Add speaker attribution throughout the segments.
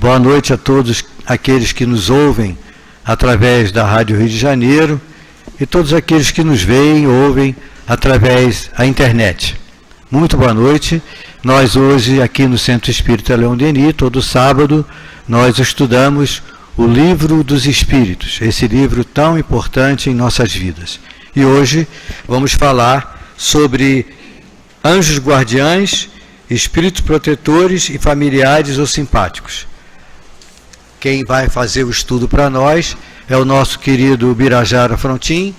Speaker 1: Boa noite a todos aqueles que nos ouvem através da Rádio Rio de Janeiro e todos aqueles que nos veem e ouvem através da internet. Muito boa noite. Nós hoje aqui no Centro Espírita Leon Denis, todo sábado, nós estudamos o Livro dos Espíritos, esse livro tão importante em nossas vidas. E hoje vamos falar sobre anjos guardiães, espíritos protetores e familiares ou simpáticos. Quem vai fazer o estudo para nós é o nosso querido Birajara Frontin,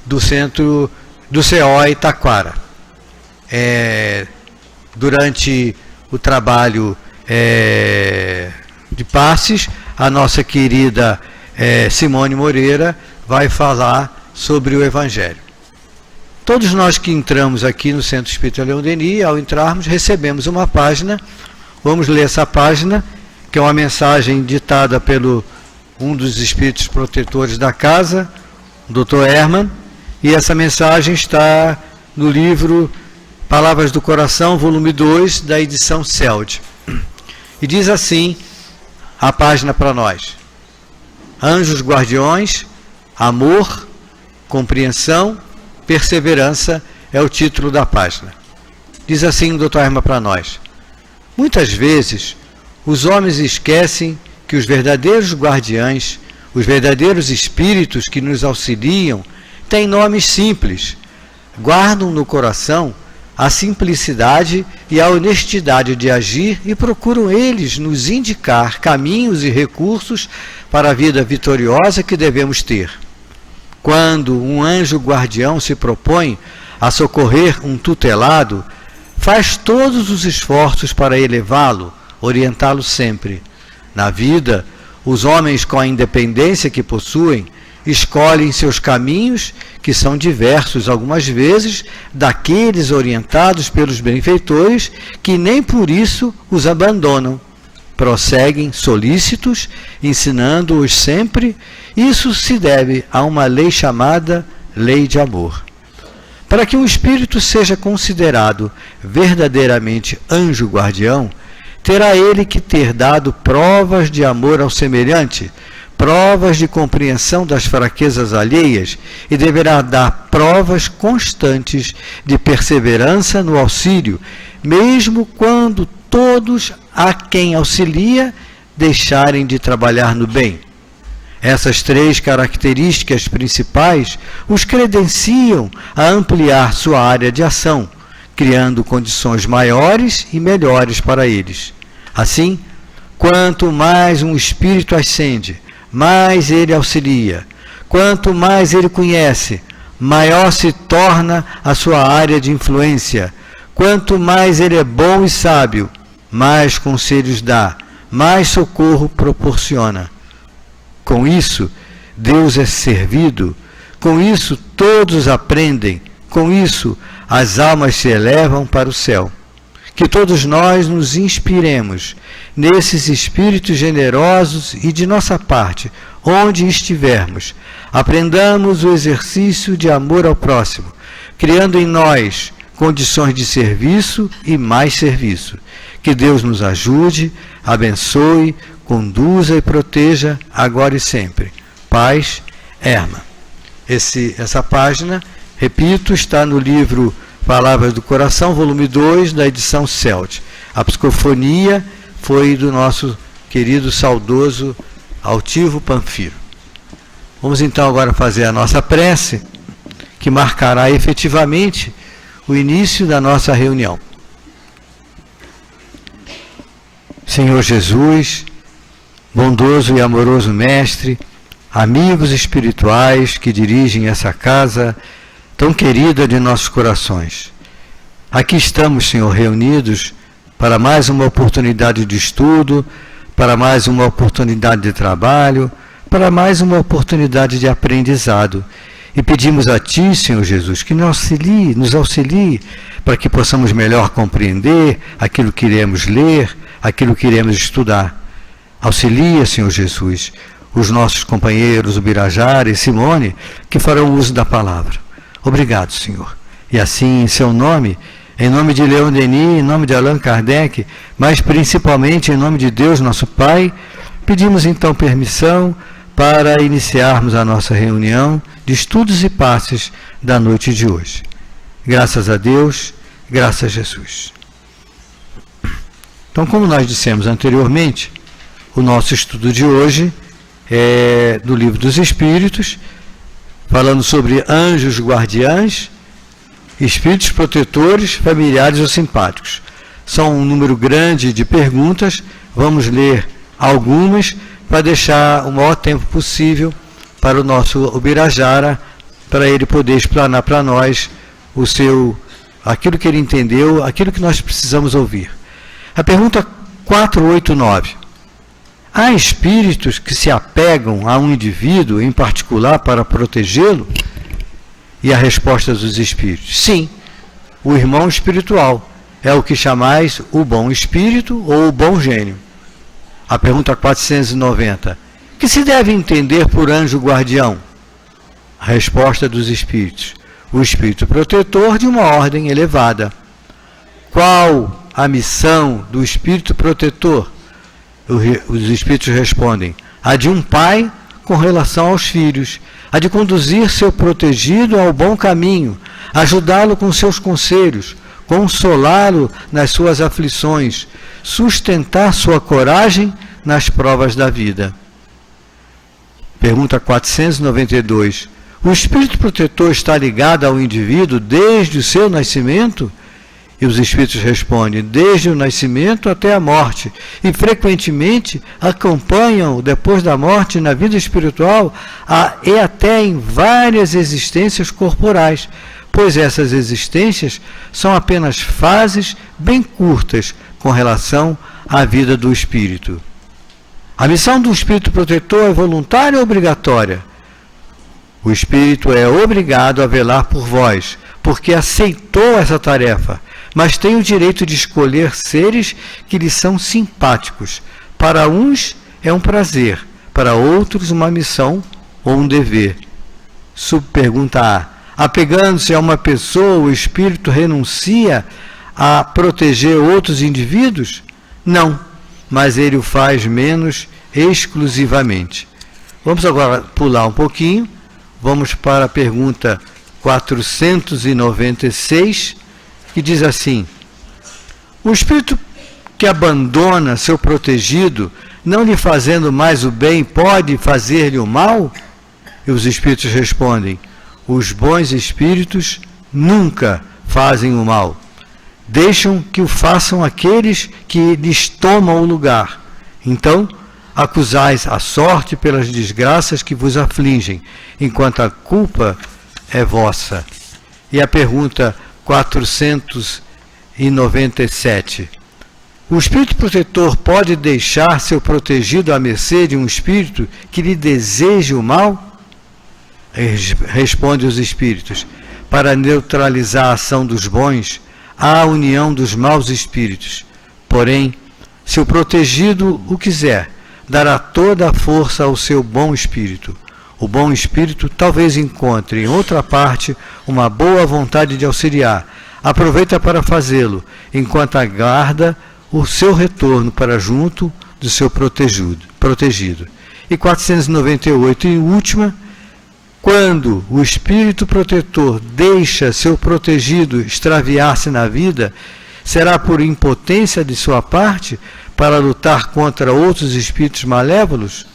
Speaker 1: do Centro do CEOI Taquara. Durante o trabalho de passes, a nossa querida Simone Moreira vai falar sobre o Evangelho. Todos nós que entramos aqui no Centro Espírita Leon Denis, ao entrarmos, recebemos uma página. Vamos ler essa página, que é uma mensagem ditada pelo um dos espíritos protetores da casa, o Dr. Herman, e essa mensagem está no livro Palavras do Coração, volume 2, da edição CELD. E diz assim a página para nós: anjos guardiões, amor, compreensão, perseverança é o título da página. Diz assim o Dr. Herman para nós: muitas vezes os homens esquecem que os verdadeiros guardiães, os verdadeiros espíritos que nos auxiliam, têm nomes simples, guardam no coração a simplicidade e a honestidade de agir e procuram eles nos indicar caminhos e recursos para a vida vitoriosa que devemos ter. Quando um anjo guardião se propõe a socorrer um tutelado, faz todos os esforços para elevá-lo, orientá-lo sempre. Na vida, os homens, com a independência que possuem, escolhem seus caminhos, que são diversos, algumas vezes, daqueles orientados pelos benfeitores, que nem por isso os abandonam. Prosseguem solícitos, ensinando-os sempre. Isso se deve a uma lei chamada lei de amor. Para que um espírito seja considerado verdadeiramente anjo guardião, terá ele que ter dado provas de amor ao semelhante, provas de compreensão das fraquezas alheias, e deverá dar provas constantes de perseverança no auxílio, mesmo quando todos a quem auxilia deixarem de trabalhar no bem. Essas três características principais os credenciam a ampliar sua área de ação, criando condições maiores e melhores para eles. Assim, quanto mais um espírito ascende, mais ele auxilia. Quanto mais ele conhece, maior se torna a sua área de influência. Quanto mais ele é bom e sábio, mais conselhos dá, mais socorro proporciona. Com isso, Deus é servido, com isso todos aprendem, com isso as almas se elevam para o céu. Que todos nós nos inspiremos nesses espíritos generosos e, de nossa parte, onde estivermos, aprendamos o exercício de amor ao próximo, criando em nós condições de serviço e mais serviço. Que Deus nos ajude, abençoe, conduza e proteja agora e sempre. Paz, Herman. Essa página, repito, está no livro Palavras do Coração, volume 2, da edição CELD. A psicofonia foi do nosso querido saudoso Altivo Panfiro. Vamos então agora fazer a nossa prece, que marcará efetivamente o início da nossa reunião. Senhor Jesus, bondoso e amoroso Mestre, amigos espirituais que dirigem essa casa tão querida de nossos corações. Aqui estamos, Senhor, reunidos para mais uma oportunidade de estudo, para mais uma oportunidade de trabalho, para mais uma oportunidade de aprendizado. E pedimos a Ti, Senhor Jesus, que nos auxilie para que possamos melhor compreender aquilo que iremos ler, aquilo que iremos estudar. Auxilia, Senhor Jesus, os nossos companheiros, o Birajara e Simone, que farão uso da palavra. Obrigado, Senhor. E assim, em seu nome, em nome de Leon Denis, em nome de Allan Kardec, mas principalmente em nome de Deus, nosso Pai, Pedimos então permissão para iniciarmos a nossa reunião de estudos e passes da noite de hoje. Graças a Deus, graças a Jesus. Então, como nós dissemos anteriormente, o nosso estudo de hoje é do Livro dos Espíritos, falando sobre anjos guardiães, espíritos protetores, familiares ou simpáticos. São um número grande de perguntas, vamos ler algumas para deixar o maior tempo possível para o nosso Ubirajara, para ele poder explanar para nós aquilo que ele entendeu, aquilo que nós precisamos ouvir. A pergunta 489. Há espíritos que se apegam a um indivíduo em particular para protegê-lo? E a resposta dos espíritos: sim, o irmão espiritual é o que chamais o bom espírito ou o bom gênio. A pergunta 490. O que se deve entender por anjo guardião? A resposta dos espíritos: o espírito protetor de uma ordem elevada. Qual a missão do espírito protetor? Os espíritos respondem: a de um pai com relação aos filhos, a de conduzir seu protegido ao bom caminho, ajudá-lo com seus conselhos, consolá-lo nas suas aflições, sustentar sua coragem nas provas da vida. Pergunta 492. O espírito protetor está ligado ao indivíduo desde o seu nascimento? E os espíritos respondem: desde o nascimento até a morte, e frequentemente acompanham depois da morte na vida espiritual e até em várias existências corporais, pois essas existências são apenas fases bem curtas com relação à vida do espírito. A missão do espírito protetor é voluntária ou obrigatória? O espírito é obrigado a velar por vós, porque aceitou essa tarefa, mas tem o direito de escolher seres que lhe são simpáticos. Para uns é um prazer, para outros uma missão ou um dever. Subpergunta A. Apegando-se a uma pessoa, o espírito renuncia a proteger outros indivíduos? Não, mas ele o faz menos exclusivamente. Vamos agora pular um pouquinho, vamos para a pergunta 496, que diz assim: o espírito que abandona seu protegido, não lhe fazendo mais o bem, pode fazer-lhe o mal? E os espíritos respondem: os bons espíritos nunca fazem o mal. Deixam que o façam aqueles que lhes tomam o lugar. Então, acusais a sorte pelas desgraças que vos afligem, enquanto a culpa é vossa. E a pergunta 497. O espírito protetor pode deixar seu protegido à mercê de um espírito que lhe deseje o mal? Responde os espíritos: para neutralizar a ação dos bons, há a união dos maus espíritos. Porém, se o protegido o quiser, dará toda a força ao seu bom espírito. O bom espírito talvez encontre em outra parte uma boa vontade de auxiliar. Aproveita para fazê-lo, enquanto aguarda o seu retorno para junto do seu protegido. E 498, e última: quando o espírito protetor deixa seu protegido extraviar-se na vida, será por impotência de sua parte para lutar contra outros espíritos malévolos?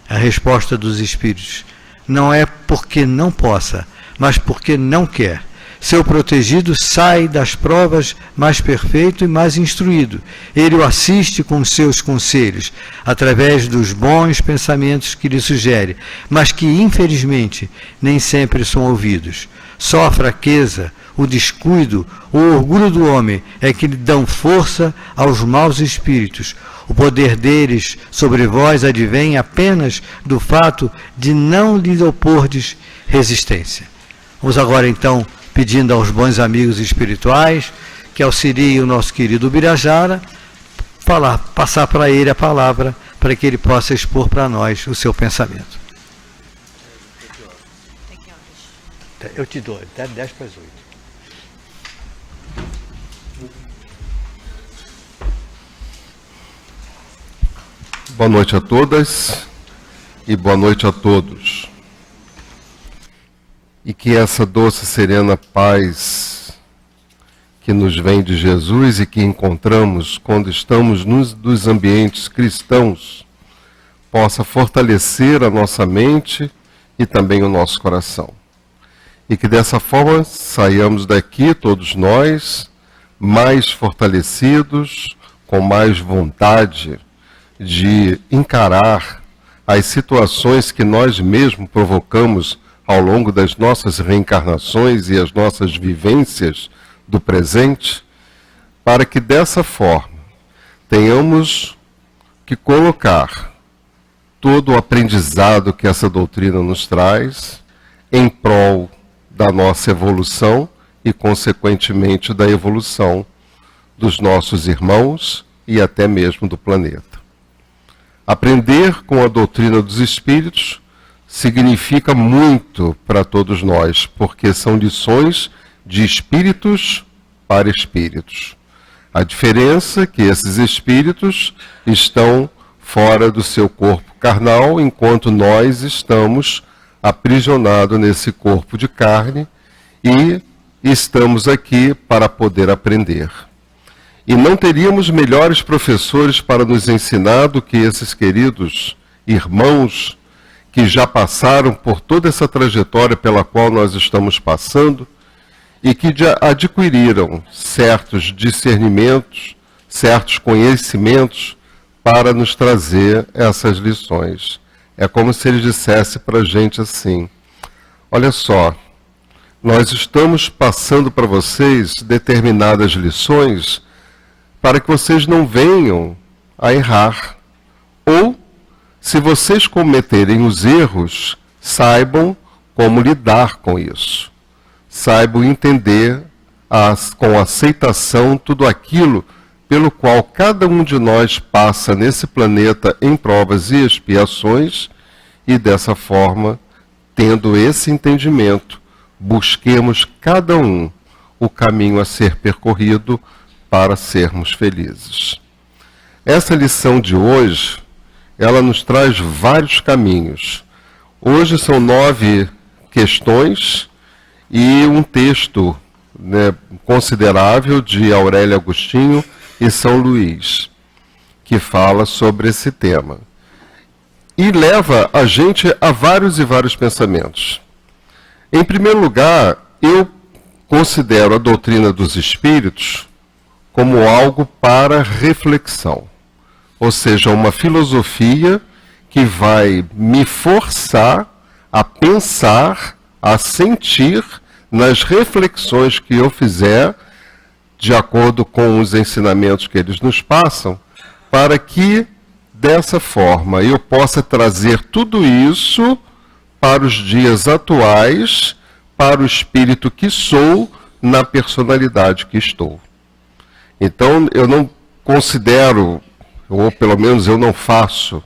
Speaker 1: A resposta dos espíritos: não é porque não possa, mas porque não quer. Seu protegido sai das provas mais perfeito e mais instruído. Ele o assiste com seus conselhos, através dos bons pensamentos que lhe sugere, mas que, infelizmente, nem sempre são ouvidos. Só a fraqueza, o descuido, o orgulho do homem é que lhe dão força aos maus espíritos. O poder deles sobre vós advém apenas do fato de não lhes opordes resistência. Vamos agora, então, pedindo aos bons amigos espirituais que auxiliem o nosso querido Ubirajara, passar para ele a palavra, para que ele possa expor para nós o seu pensamento. Eu te dou, até 10 para as 8.
Speaker 2: Boa noite a todas e boa noite a todos. E que essa doce, serena paz que nos vem de Jesus e que encontramos quando estamos nos ambientes cristãos possa fortalecer a nossa mente e também o nosso coração. E que dessa forma saiamos daqui, todos nós, mais fortalecidos, com mais vontade de encarar as situações que nós mesmos provocamos ao longo das nossas reencarnações e as nossas vivências do presente, para que dessa forma tenhamos que colocar todo o aprendizado que essa doutrina nos traz em prol da nossa evolução e, consequentemente, da evolução dos nossos irmãos e até mesmo do planeta. Aprender com a doutrina dos espíritos significa muito para todos nós, porque são lições de espíritos para espíritos. A diferença é que esses espíritos estão fora do seu corpo carnal, enquanto nós estamos aprisionados nesse corpo de carne e estamos aqui para poder aprender. E não teríamos melhores professores para nos ensinar do que esses queridos irmãos que já passaram por toda essa trajetória pela qual nós estamos passando e que já adquiriram certos discernimentos, certos conhecimentos para nos trazer essas lições. É como se ele dissesse para a gente assim: olha só, nós estamos passando para vocês determinadas lições para que vocês não venham a errar. Ou, se vocês cometerem os erros, saibam como lidar com isso. Saibam entender com aceitação tudo aquilo pelo qual cada um de nós passa nesse planeta em provas e expiações, e dessa forma, tendo esse entendimento, busquemos cada um o caminho a ser percorrido para sermos felizes. Essa lição de hoje, ela nos traz vários caminhos. Hoje são 9 questões e um texto considerável de Aurélio Agostinho e São Luís, que fala sobre esse tema. E leva a gente a vários e vários pensamentos. Em primeiro lugar, eu considero a doutrina dos espíritos como algo para reflexão. Ou seja, uma filosofia que vai me forçar a pensar, a sentir nas reflexões que eu fizer, de acordo com os ensinamentos que eles nos passam, para que, dessa forma, eu possa trazer tudo isso para os dias atuais, para o espírito que sou, na personalidade que estou. Então, eu não considero, ou pelo menos eu não faço,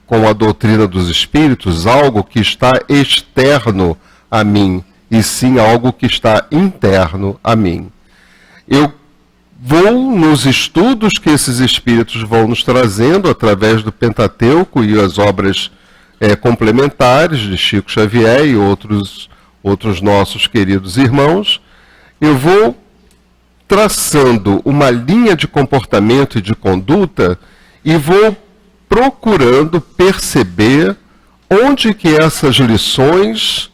Speaker 2: com a doutrina dos espíritos, algo que está externo a mim, e sim algo que está interno a mim. Eu vou nos estudos que esses espíritos vão nos trazendo através do Pentateuco e as obras complementares de Chico Xavier e outros nossos queridos irmãos, eu vou traçando uma linha de comportamento e de conduta e vou procurando perceber onde que essas lições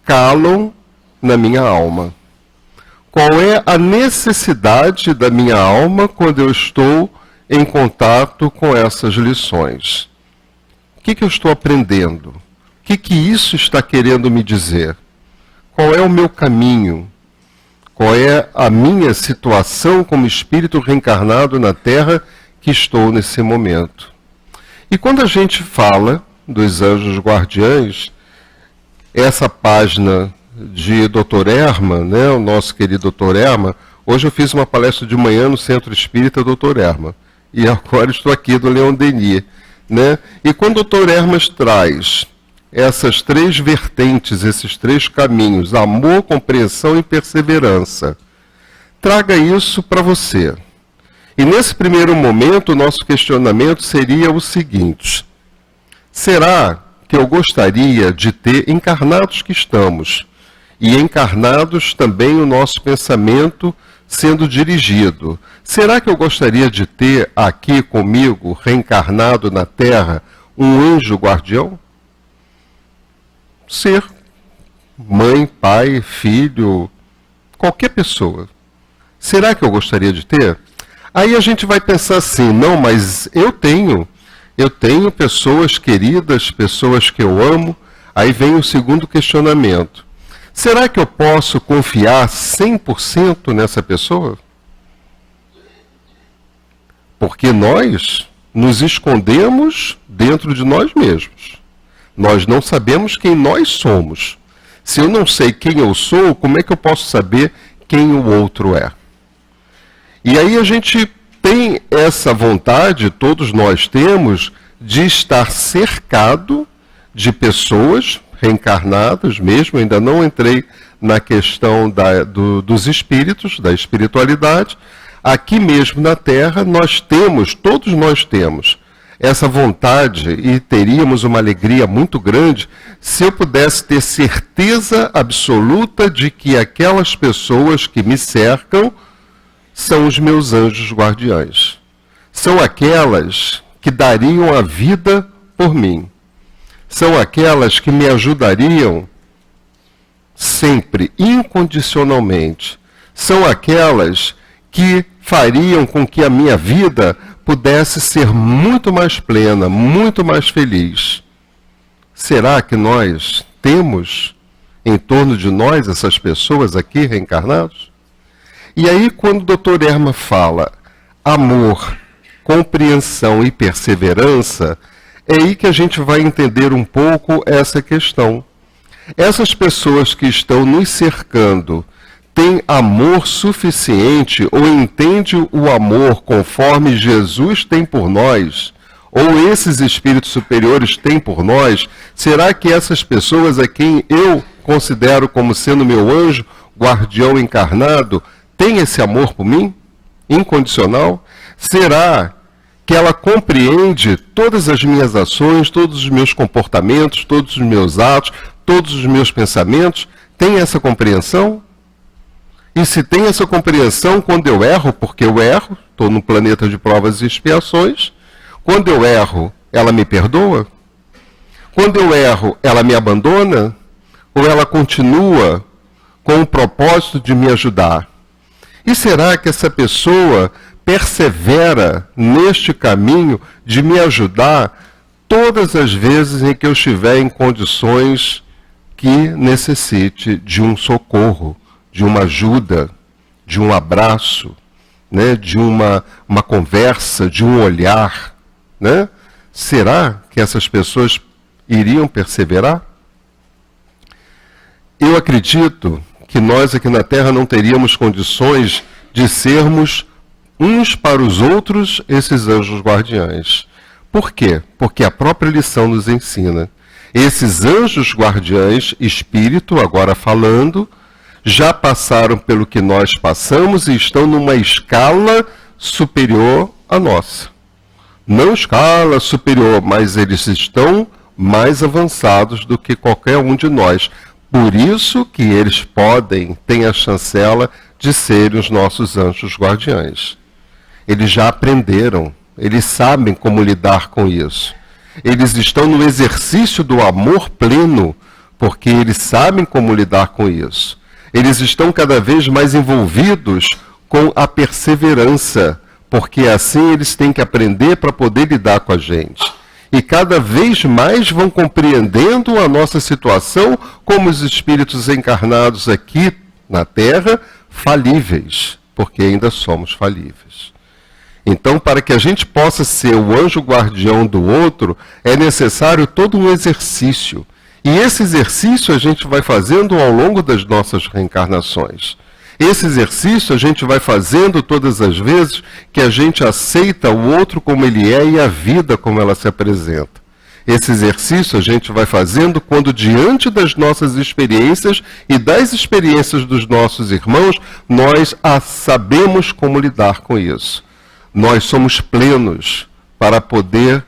Speaker 2: calam na minha alma. Qual é a necessidade da minha alma quando eu estou em contato com essas lições? O que eu estou aprendendo? O que isso está querendo me dizer? Qual é o meu caminho? Qual é a minha situação como espírito reencarnado na Terra que estou nesse momento? E quando a gente fala dos anjos guardiães, essa página de Dr. Herman, o nosso querido Dr. Herman, hoje eu fiz uma palestra de manhã no Centro Espírita Dr. Herman, e agora estou aqui do Leon Denis. E quando o Dr. Herman traz essas 3 vertentes, esses 3 caminhos, amor, compreensão e perseverança, traga isso para você. E nesse primeiro momento, o nosso questionamento seria o seguinte: será que eu gostaria de ter, encarnados que estamos, e encarnados também o nosso pensamento sendo dirigido, será que eu gostaria de ter aqui comigo, reencarnado na Terra, um anjo guardião? Ser mãe, pai, filho, qualquer pessoa. Será que eu gostaria de ter? Aí a gente vai pensar assim, não, mas eu tenho pessoas queridas, pessoas que eu amo. Aí vem o segundo questionamento. Será que eu posso confiar 100% nessa pessoa? Porque nós nos escondemos dentro de nós mesmos. Nós não sabemos quem nós somos. Se eu não sei quem eu sou, como é que eu posso saber quem o outro é? E aí a gente tem essa vontade, todos nós temos, de estar cercado de pessoas reencarnadas mesmo. Ainda não entrei na questão dos espíritos, da espiritualidade. Aqui mesmo na Terra todos nós temos essa vontade e teríamos uma alegria muito grande se eu pudesse ter certeza absoluta de que aquelas pessoas que me cercam são os meus anjos guardiães. São aquelas que dariam a vida por mim. São aquelas que me ajudariam sempre, incondicionalmente. São aquelas que fariam com que a minha vida pudesse ser muito mais plena, muito mais feliz. Será que nós temos em torno de nós essas pessoas aqui reencarnadas? E aí, quando o Dr. Erma fala amor, compreensão e perseverança, é aí que a gente vai entender um pouco essa questão. Essas pessoas que estão nos cercando têm amor suficiente ou entendem o amor conforme Jesus tem por nós, ou esses espíritos superiores têm por nós? Será que essas pessoas a quem eu considero como sendo meu anjo guardião encarnado tem esse amor por mim, incondicional? Será que ela compreende todas as minhas ações, todos os meus comportamentos, todos os meus atos, todos os meus pensamentos? Tem essa compreensão? E se tem essa compreensão, quando eu erro, porque eu erro, estou no planeta de provas e expiações, quando eu erro, ela me perdoa? Quando eu erro, ela me abandona? Ou ela continua com o propósito de me ajudar? E será que essa pessoa persevera neste caminho de me ajudar todas as vezes em que eu estiver em condições que necessite de um socorro, de uma ajuda, de um abraço, né, de uma conversa, de um olhar, né? Será que essas pessoas iriam perseverar? Eu acredito que nós aqui na Terra não teríamos condições de sermos uns para os outros esses anjos guardiães. Por quê? Porque a própria lição nos ensina. Esses anjos guardiães, espírito, agora falando, já passaram pelo que nós passamos e estão numa escala superior à nossa. Não escala superior, mas eles estão mais avançados do que qualquer um de nós. Por isso que eles têm a chancela de serem os nossos anjos guardiães. Eles já aprenderam, eles sabem como lidar com isso. Eles estão no exercício do amor pleno, porque eles sabem como lidar com isso. Eles estão cada vez mais envolvidos com a perseverança, porque assim eles têm que aprender para poder lidar com a gente. E cada vez mais vão compreendendo a nossa situação como os espíritos encarnados aqui na Terra, falíveis, porque ainda somos falíveis. Então, para que a gente possa ser o anjo guardião do outro, é necessário todo um exercício. E esse exercício a gente vai fazendo ao longo das nossas reencarnações. Esse exercício a gente vai fazendo todas as vezes que a gente aceita o outro como ele é e a vida como ela se apresenta. Esse exercício a gente vai fazendo quando, diante das nossas experiências e das experiências dos nossos irmãos, nós sabemos como lidar com isso. nós somos plenos para poder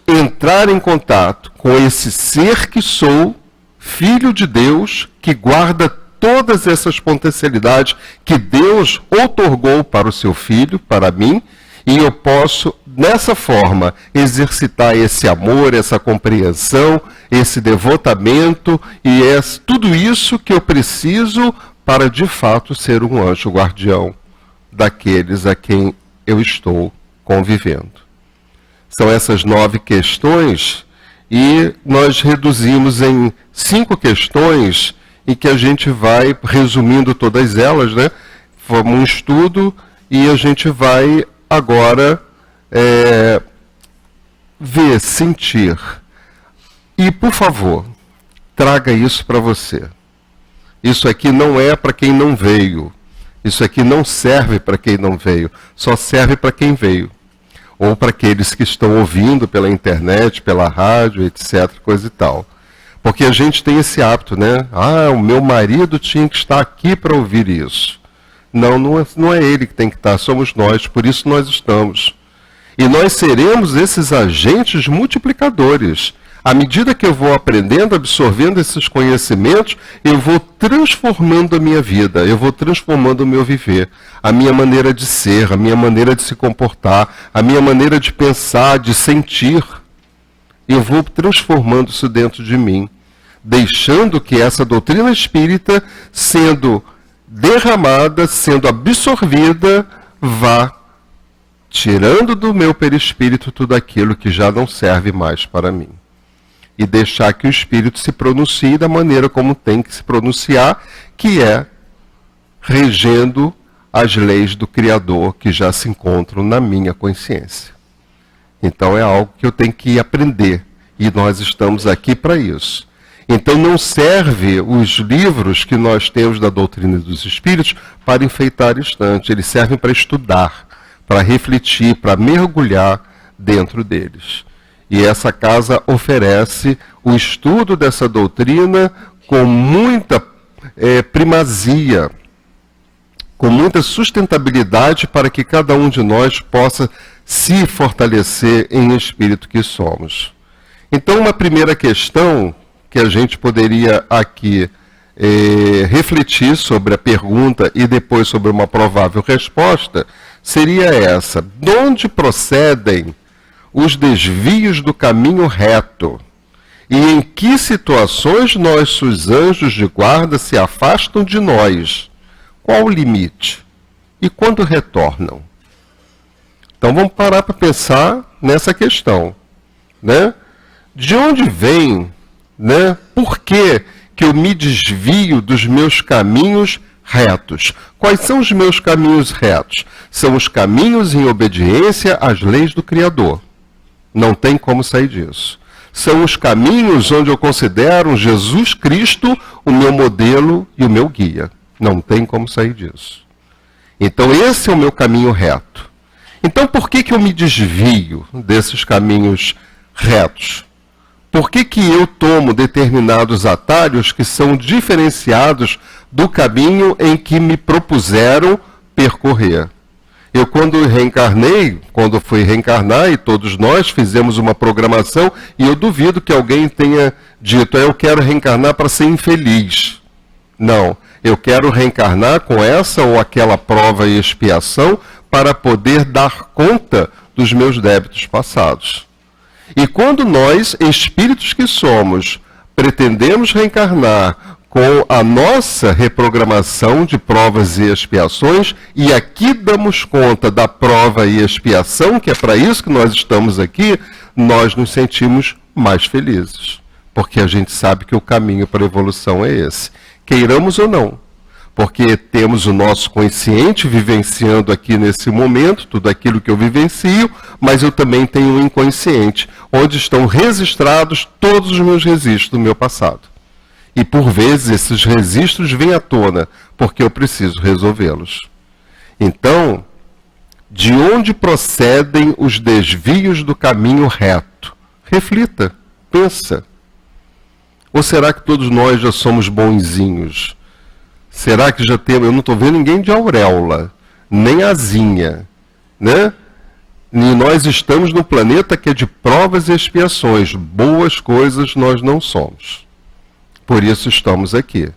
Speaker 2: entrar em contato com esse ser que sou, filho de Deus, que guarda todas essas potencialidades que Deus outorgou para o seu filho, para mim, e eu posso, nessa forma, exercitar esse amor, essa compreensão, esse devotamento e tudo isso que eu preciso para, de fato, ser um anjo guardião daqueles a quem eu estou convivendo. São essas 9 questões e nós reduzimos em 5 questões em que a gente vai resumindo todas elas, né? Vamos um estudo e a gente vai agora ver, sentir. E, por favor, traga isso para você. Isso aqui não é para quem não veio. Isso aqui não serve para quem não veio. Só serve para quem veio. Ou para aqueles que estão ouvindo pela internet, pela rádio, etc., coisa e tal. Porque a gente tem esse hábito, né? Ah, o meu marido tinha que estar aqui para ouvir isso. Não é ele que tem que estar, somos nós, por isso nós estamos. E nós seremos esses agentes multiplicadores. À medida que eu vou aprendendo, absorvendo esses conhecimentos, eu vou transformando a minha vida, eu vou transformando o meu viver, a minha maneira de ser, a minha maneira de se comportar, a minha maneira de pensar, de sentir. Eu vou transformando isso dentro de mim, deixando que essa doutrina espírita, sendo derramada, sendo absorvida, vá tirando do meu perispírito tudo aquilo que já não serve mais para mim. E deixar que o Espírito se pronuncie da maneira como tem que se pronunciar, que é regendo as leis do Criador que já se encontram na minha consciência. Então é algo que eu tenho que aprender, e nós estamos aqui para isso. Então não serve os livros que nós temos da doutrina dos Espíritos para enfeitar estante, eles servem para estudar, para refletir, para mergulhar dentro deles. E essa casa oferece o estudo dessa doutrina com muita primazia, com muita sustentabilidade para que cada um de nós possa se fortalecer em espírito que somos. Então, uma primeira questão que a gente poderia aqui refletir sobre a pergunta e depois sobre uma provável resposta seria essa: de onde procedem os desvios do caminho reto? E em que situações nossos anjos de guarda se afastam de nós? Qual o limite? E quando retornam? Então vamos parar para pensar nessa questão, né? De onde vem, né? Por que eu me desvio dos meus caminhos retos? Quais são os meus caminhos retos? São os caminhos em obediência às leis do Criador. Não tem como sair disso. São os caminhos onde eu considero Jesus Cristo o meu modelo e o meu guia. Não tem como sair disso. Então esse é o meu caminho reto. Então por que eu me desvio desses caminhos retos? Por que eu tomo determinados atalhos que são diferenciados do caminho em que me propuseram percorrer? Eu, quando fui reencarnar, e todos nós fizemos uma programação, e eu duvido que alguém tenha dito: eu quero reencarnar para ser infeliz. Não, eu quero reencarnar com essa ou aquela prova e expiação para poder dar conta dos meus débitos passados. E quando nós, espíritos que somos, pretendemos reencarnar com a nossa reprogramação de provas e expiações, e aqui damos conta da prova e expiação, que é para isso que nós estamos aqui, nós nos sentimos mais felizes. Porque a gente sabe que o caminho para a evolução é esse. Queiramos ou não. Porque temos o nosso consciente vivenciando aqui nesse momento, tudo aquilo que eu vivencio, mas eu também tenho o inconsciente, onde estão registrados todos os meus registros do meu passado. E por vezes esses registros vêm à tona, porque eu preciso resolvê-los. Então, de onde procedem os desvios do caminho reto? Reflita, pensa. Ou será que todos nós já somos bonzinhos? Será que já temos... Eu não estou vendo ninguém de auréola, nem asinha. né? E nós estamos num planeta que é de provas e expiações. Boas coisas nós não somos. Por isso estamos aqui.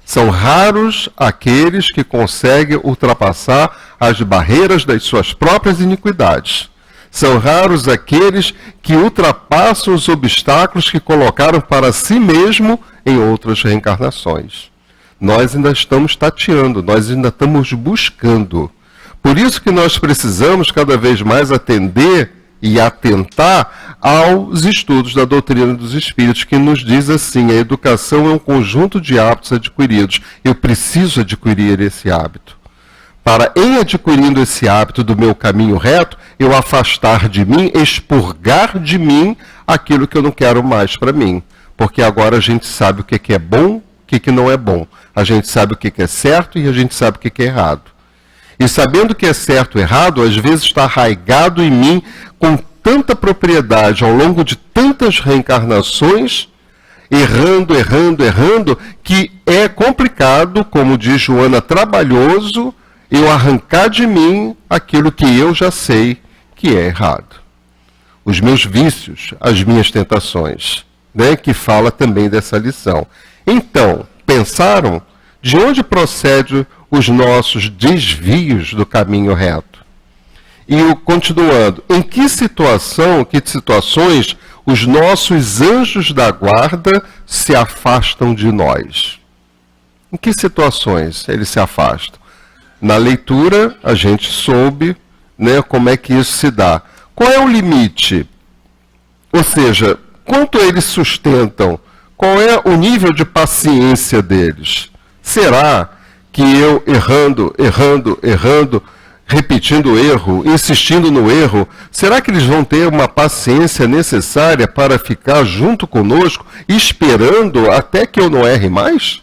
Speaker 2: São raros aqueles que conseguem ultrapassar as barreiras das suas próprias iniquidades. São raros aqueles que ultrapassam os obstáculos que colocaram para si mesmo em outras reencarnações. Nós ainda estamos tateando, nós ainda estamos buscando. Por isso que nós precisamos cada vez mais atender e atentar aos estudos da doutrina dos espíritos, que nos diz assim: a educação é um conjunto de hábitos adquiridos. Eu preciso adquirir esse hábito. Para, em adquirindo esse hábito do meu caminho reto, eu afastar de mim, expurgar de mim aquilo que eu não quero mais para mim. Porque agora a gente sabe o que é bom, o que não é bom. A gente sabe o que é certo e a gente sabe o que é errado. E sabendo que é certo ou errado, às vezes está arraigado em mim com tanta propriedade ao longo de tantas reencarnações, errando, que é complicado, como diz Joana, trabalhoso, eu arrancar de mim aquilo que eu já sei que é errado. Os meus vícios, as minhas tentações, né, que fala também dessa lição. Então, pensaram de onde procede os nossos desvios do caminho reto? E continuando, em que situações os nossos anjos da guarda se afastam de nós? Em que situações eles se afastam? Na leitura, a gente soube, né, como é que isso se dá. Qual é o limite? Ou seja, quanto eles sustentam? Qual é o nível de paciência deles? Será que eu errando, repetindo o erro, insistindo no erro, será que eles vão ter uma paciência necessária para ficar junto conosco, esperando até que eu não erre mais?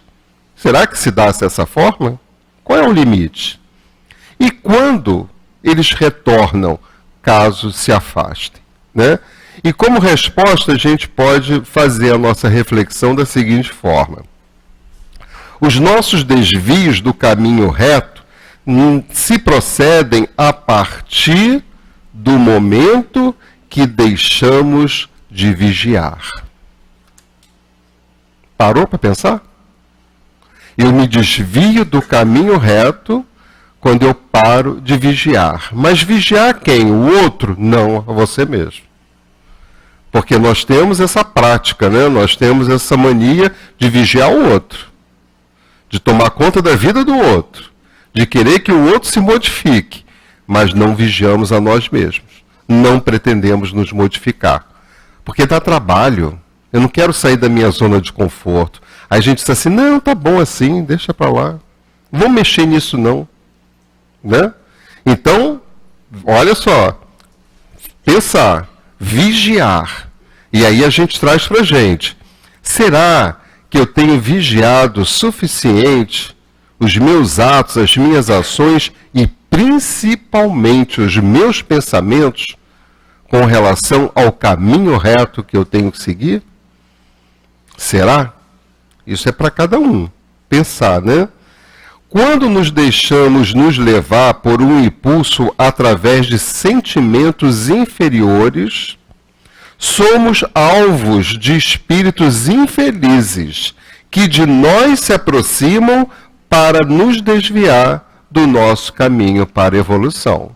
Speaker 2: Será que se dá dessa forma? Qual é o limite? E quando eles retornam, caso se afastem, né? E como resposta, a gente pode fazer a nossa reflexão da seguinte forma: os nossos desvios do caminho reto se procedem a partir do momento que deixamos de vigiar. Parou para pensar? Eu me desvio do caminho reto quando eu paro de vigiar. Mas vigiar quem? O outro? Não, a você mesmo. Porque nós temos essa prática, né? Nós temos essa mania de vigiar o outro, de tomar conta da vida do outro, de querer que o outro se modifique, mas não vigiamos a nós mesmos. Não pretendemos nos modificar. Porque dá trabalho. Eu não quero sair da minha zona de conforto. Aí a gente diz assim: não, tá bom assim, deixa para lá. Não vou mexer nisso não. Né? Então, olha só. Pensar, vigiar. E aí a gente traz para a gente: será que eu tenho vigiado o suficiente os meus atos, as minhas ações e principalmente os meus pensamentos com relação ao caminho reto que eu tenho que seguir? Será? Isso é para cada um pensar, né? Quando nos deixamos nos levar por um impulso através de sentimentos inferiores, somos alvos de espíritos infelizes que de nós se aproximam para nos desviar do nosso caminho para a evolução.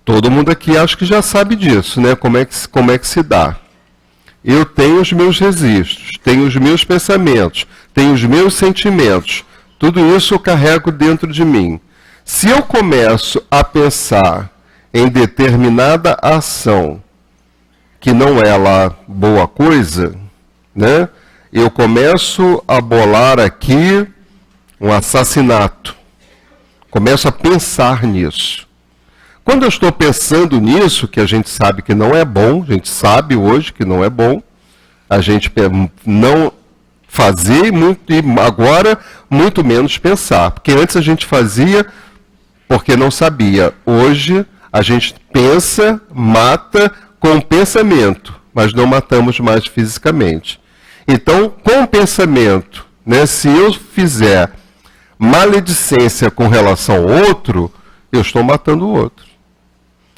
Speaker 2: Todo mundo aqui acho que já sabe disso, né? Como é que se dá? Eu tenho os meus registros, tenho os meus pensamentos, tenho os meus sentimentos. Tudo isso eu carrego dentro de mim. Se eu começo a pensar em determinada ação que não é lá boa coisa, né? Eu começo a bolar aqui um assassinato. Começo a pensar nisso. Quando eu estou pensando nisso, que a gente sabe que não é bom, a gente sabe hoje que não é bom, a gente não fazer e agora muito menos pensar. Porque antes a gente fazia porque não sabia. Hoje a gente pensa, mata com o pensamento, mas não matamos mais fisicamente. Então, com o pensamento, né, se eu fizer maledicência com relação ao outro, eu estou matando o outro.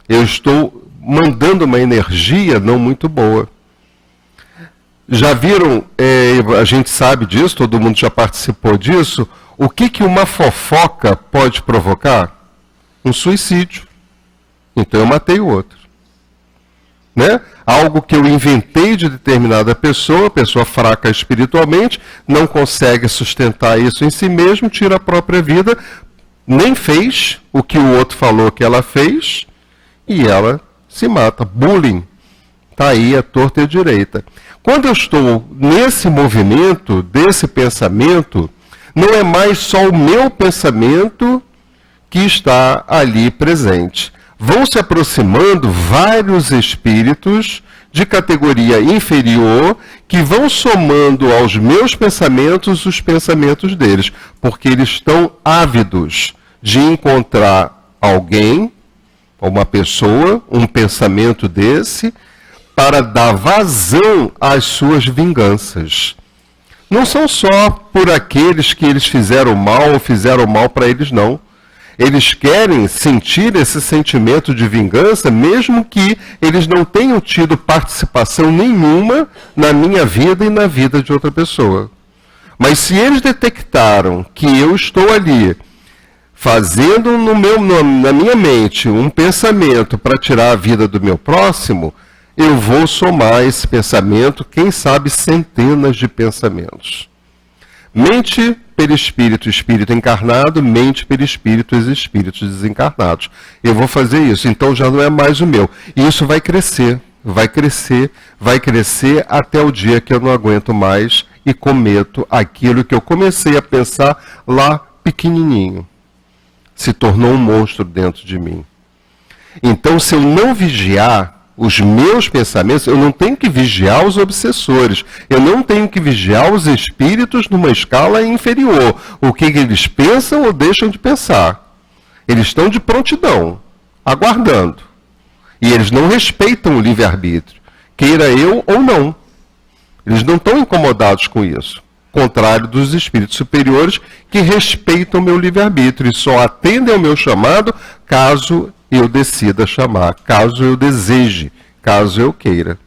Speaker 2: Eu estou mandando uma energia não muito boa. Já viram, a gente sabe disso, todo mundo já participou disso, o que uma fofoca pode provocar? Um suicídio. Então eu matei o outro. Né? Algo que eu inventei de determinada pessoa fraca espiritualmente, não consegue sustentar isso em si mesmo, tira a própria vida, nem fez o que o outro falou que ela fez, e ela se mata. Bullying. Está aí a torta e a direita. Quando eu estou nesse movimento, desse pensamento, não é mais só o meu pensamento que está ali presente. Vão se aproximando vários espíritos de categoria inferior que vão somando aos meus pensamentos os pensamentos deles, porque eles estão ávidos de encontrar alguém, uma pessoa, um pensamento desse, para dar vazão às suas vinganças. Não são só por aqueles que eles fizeram mal ou fizeram mal para eles, não. Eles querem sentir esse sentimento de vingança, mesmo que eles não tenham tido participação nenhuma na minha vida e na vida de outra pessoa. Mas se eles detectaram que eu estou ali, fazendo na minha mente um pensamento para tirar a vida do meu próximo, eu vou somar esse pensamento, quem sabe centenas de pensamentos. Mente perispírito, espírito encarnado, mente perispírito, os espíritos desencarnados. Eu vou fazer isso, então já não é mais o meu. E isso vai crescer, vai crescer, vai crescer até o dia que eu não aguento mais e cometo aquilo que eu comecei a pensar lá pequenininho. Se tornou um monstro dentro de mim. Então, se eu não vigiar os meus pensamentos, eu não tenho que vigiar os obsessores, eu não tenho que vigiar os espíritos numa escala inferior. O que eles pensam ou deixam de pensar. Eles estão de prontidão, aguardando. E eles não respeitam o livre-arbítrio, queira eu ou não. Eles não estão incomodados com isso. Contrário dos espíritos superiores que respeitam o meu livre-arbítrio e só atendem ao meu chamado caso eu decida chamar, caso eu deseje, caso eu queira.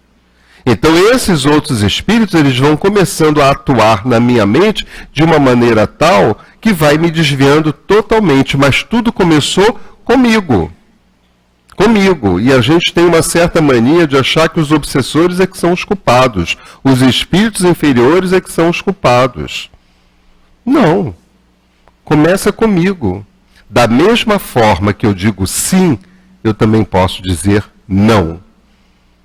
Speaker 2: Então esses outros espíritos, eles vão começando a atuar na minha mente de uma maneira tal que vai me desviando totalmente, mas tudo começou comigo. Comigo. E a gente tem uma certa mania de achar que os obsessores é que são os culpados, os espíritos inferiores é que são os culpados. Não. Começa comigo. Da mesma forma que eu digo sim, eu também posso dizer não.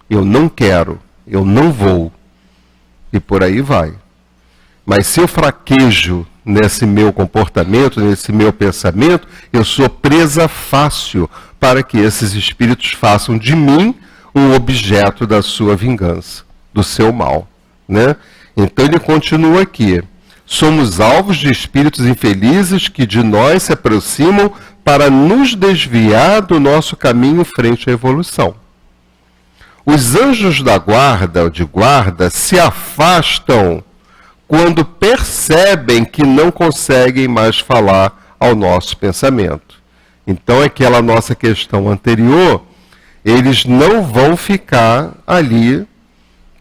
Speaker 2: Eu não quero, eu não vou. E por aí vai. Mas se eu fraquejo nesse meu comportamento, nesse meu pensamento, eu sou presa fácil para que esses espíritos façam de mim um objeto da sua vingança, do seu mal. Né? Então ele continua aqui. Somos alvos de espíritos infelizes que de nós se aproximam para nos desviar do nosso caminho frente à evolução. Os anjos da guarda, se afastam quando percebem que não conseguem mais falar ao nosso pensamento. Então, aquela nossa questão anterior, eles não vão ficar ali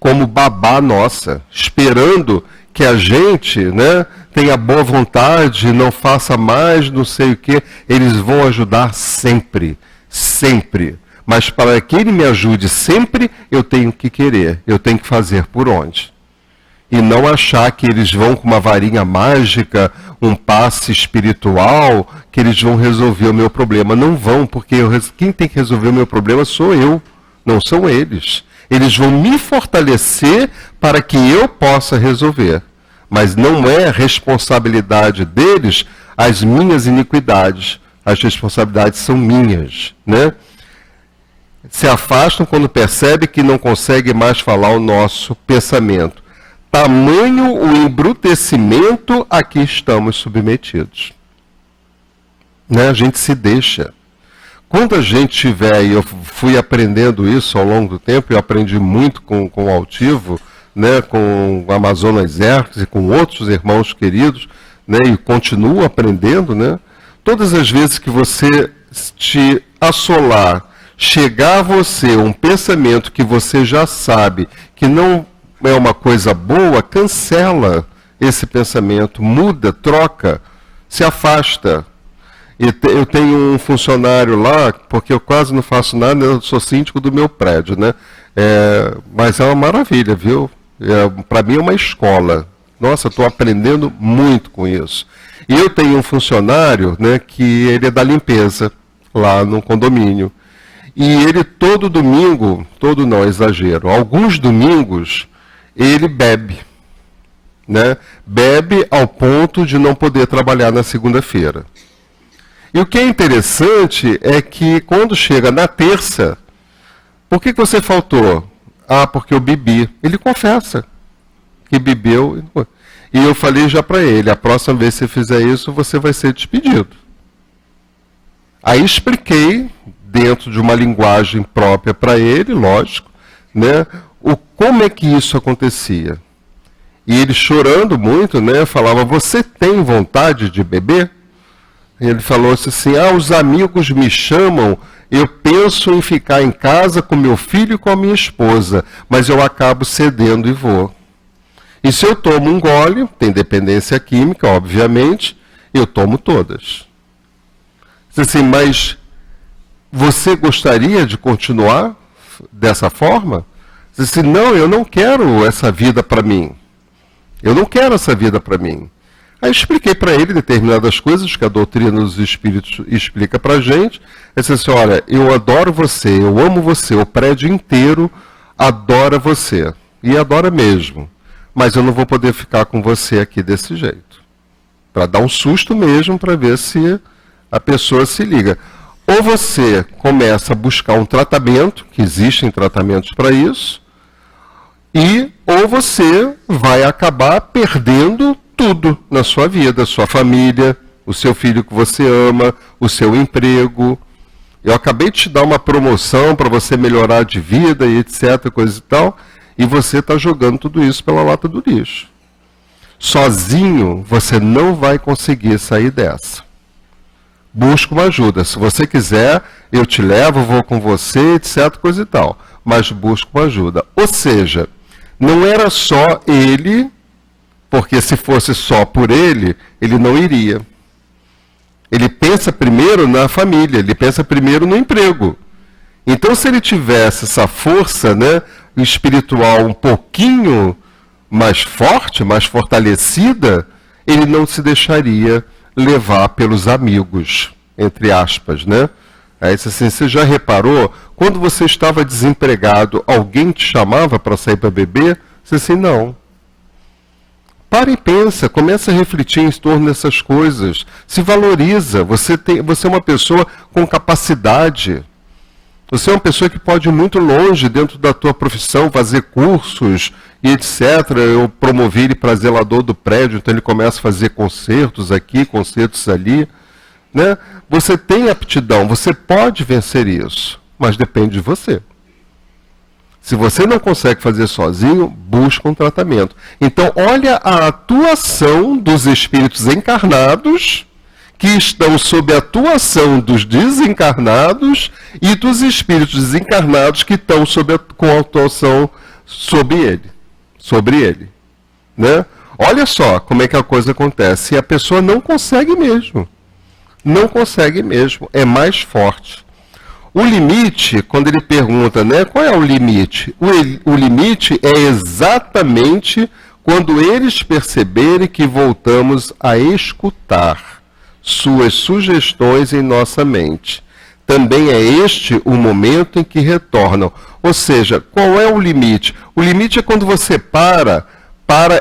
Speaker 2: como babá nossa, esperando que a gente, né, tenha boa vontade, não faça mais, não sei o quê. Eles vão ajudar sempre, sempre. Mas para que ele me ajude sempre, eu tenho que querer, eu tenho que fazer por onde. E não achar que eles vão com uma varinha mágica, um passe espiritual, que eles vão resolver o meu problema. Não vão, porque quem tem que resolver o meu problema sou eu, não são eles. Eles vão me fortalecer para que eu possa resolver. Mas não é responsabilidade deles as minhas iniquidades. As responsabilidades são minhas, né? Se afastam quando percebem que não conseguem mais falar o nosso pensamento. Tamanho o embrutecimento a que estamos submetidos. Né? A gente se deixa. Quando a gente tiver, e eu fui aprendendo isso ao longo do tempo, eu aprendi muito com o Altivo, né, com o Amazonas Hertz e com outros irmãos queridos, né, e continuo aprendendo, né, todas as vezes que você te assolar, chegar a você um pensamento que você já sabe que não é uma coisa boa, cancela esse pensamento, muda, troca, se afasta. Eu tenho um funcionário lá, porque eu quase não faço nada, eu sou síndico do meu prédio, né? Mas é uma maravilha, viu? Para mim é uma escola. Nossa, estou aprendendo muito com isso. E eu tenho um funcionário, né, que ele é da limpeza, lá no condomínio. E ele todo domingo, todo não, exagero, alguns domingos, ele bebe. Né? Bebe ao ponto de não poder trabalhar na segunda-feira. E o que é interessante é que quando chega na terça, por que você faltou? Ah, porque eu bebi. Ele confessa que bebeu. E eu falei já para ele, a próxima vez que você fizer isso, você vai ser despedido. Aí expliquei, dentro de uma linguagem própria para ele, lógico, né, como é que isso acontecia. E ele chorando muito, né, falava, você tem vontade de beber? E ele falou assim, os amigos me chamam, eu penso em ficar em casa com meu filho e com a minha esposa, mas eu acabo cedendo e vou. E se eu tomo um gole, tem dependência química, obviamente, eu tomo todas. Assim, mas você gostaria de continuar dessa forma? Assim, não, eu não quero essa vida para mim. Eu não quero essa vida para mim. Aí expliquei para ele determinadas coisas que a doutrina dos espíritos explica para a gente. Ele disse assim, olha, eu adoro você, eu amo você, o prédio inteiro adora você. E adora mesmo. Mas eu não vou poder ficar com você aqui desse jeito. Para dar um susto mesmo, para ver se a pessoa se liga. Ou você começa a buscar um tratamento, que existem tratamentos para isso, ou você vai acabar perdendo tudo na sua vida, sua família, o seu filho que você ama, o seu emprego. Eu acabei de te dar uma promoção para você melhorar de vida e etc, coisa e tal, e você está jogando tudo isso pela lata do lixo. Sozinho, você não vai conseguir sair dessa. Busca uma ajuda. Se você quiser, eu te levo, vou com você, etc, coisa e tal. Mas busca uma ajuda. Ou seja, não era só ele, porque se fosse só por ele, ele não iria. Ele pensa primeiro na família, ele pensa primeiro no emprego. Então, se ele tivesse essa força, né, espiritual um pouquinho mais forte, mais fortalecida, ele não se deixaria levar pelos amigos, entre aspas, né? Aí, assim, você já reparou, quando você estava desempregado, alguém te chamava para sair para beber? Você assim, não. Para e pensa, começa a refletir em torno dessas coisas. Se valoriza, você é uma pessoa com capacidade. Você é uma pessoa que pode ir muito longe dentro da tua profissão, fazer cursos e etc. Eu promovi ele para zelador do prédio, então ele começa a fazer concertos aqui, concertos ali. Né? Você tem aptidão, você pode vencer isso, mas depende de você. Se você não consegue fazer sozinho, busca um tratamento. Então, olha a atuação dos espíritos encarnados, que estão sob a atuação dos desencarnados, e dos espíritos desencarnados que estão com a atuação sobre ele. Né? Olha só como é que a coisa acontece. E a pessoa não consegue mesmo. Não consegue mesmo. É mais forte. O limite, quando ele pergunta, né, qual é o limite? O limite é exatamente quando eles perceberem que voltamos a escutar suas sugestões em nossa mente. Também é este o momento em que retornam. Ou seja, qual é o limite? O limite é quando você para,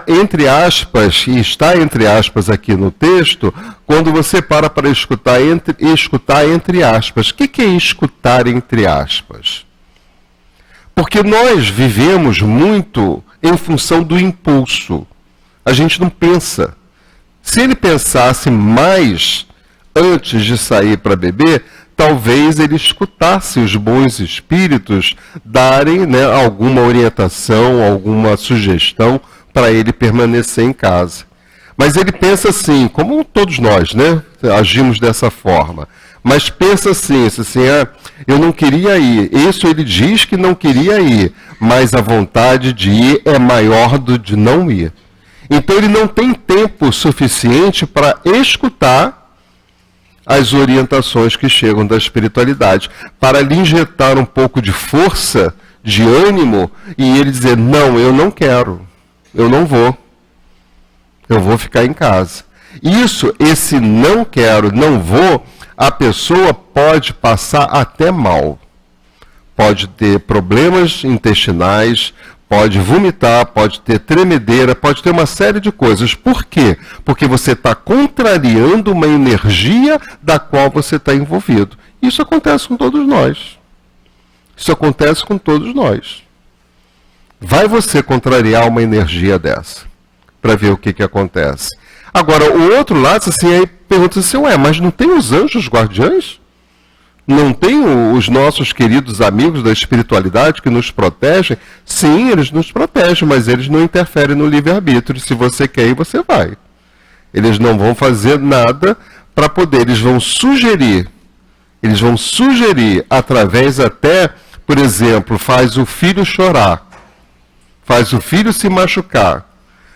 Speaker 2: entre aspas, e está entre aspas aqui no texto, quando você para escutar entre aspas. O que é escutar entre aspas? Porque nós vivemos muito em função do impulso. A gente não pensa. Se ele pensasse mais antes de sair para beber, talvez ele escutasse os bons espíritos darem, né, alguma orientação, alguma sugestão para ele permanecer em casa. Mas ele pensa assim, como todos nós, né, agimos dessa forma. Mas pensa assim, eu não queria ir. Isso ele diz que não queria ir, mas a vontade de ir é maior do de não ir. Então ele não tem tempo suficiente para escutar as orientações que chegam da espiritualidade, para lhe injetar um pouco de força, de ânimo, e ele dizer, não, eu não quero, eu não vou, eu vou ficar em casa. Esse não quero, não vou, a pessoa pode passar até mal. Pode ter problemas intestinais, pode vomitar, pode ter tremedeira, pode ter uma série de coisas. Por quê? Porque você está contrariando uma energia da qual você está envolvido. Isso acontece com todos nós. Isso acontece com todos nós. Vai você contrariar uma energia dessa, para ver o que acontece. Agora, o outro lado, assim, aí pergunta assim, mas não tem os anjos guardiães? Não tem os nossos queridos amigos da espiritualidade que nos protegem? Sim, eles nos protegem, mas eles não interferem no livre-arbítrio. Se você quer ir, você vai. Eles não vão fazer nada para poder, eles vão sugerir através até, por exemplo, faz o filho chorar, faz o filho se machucar,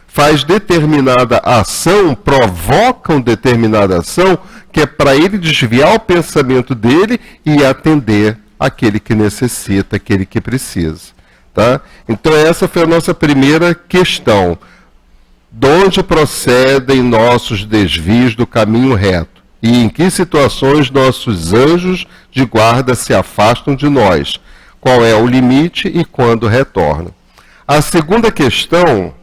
Speaker 2: faz determinada ação, provocam determinada ação, que é para ele desviar o pensamento dele e atender aquele que necessita, aquele que precisa. Tá? Então essa foi a nossa primeira questão. De onde procedem nossos desvios do caminho reto? E em que situações nossos anjos de guarda se afastam de nós? Qual é o limite e quando retornam? A segunda questão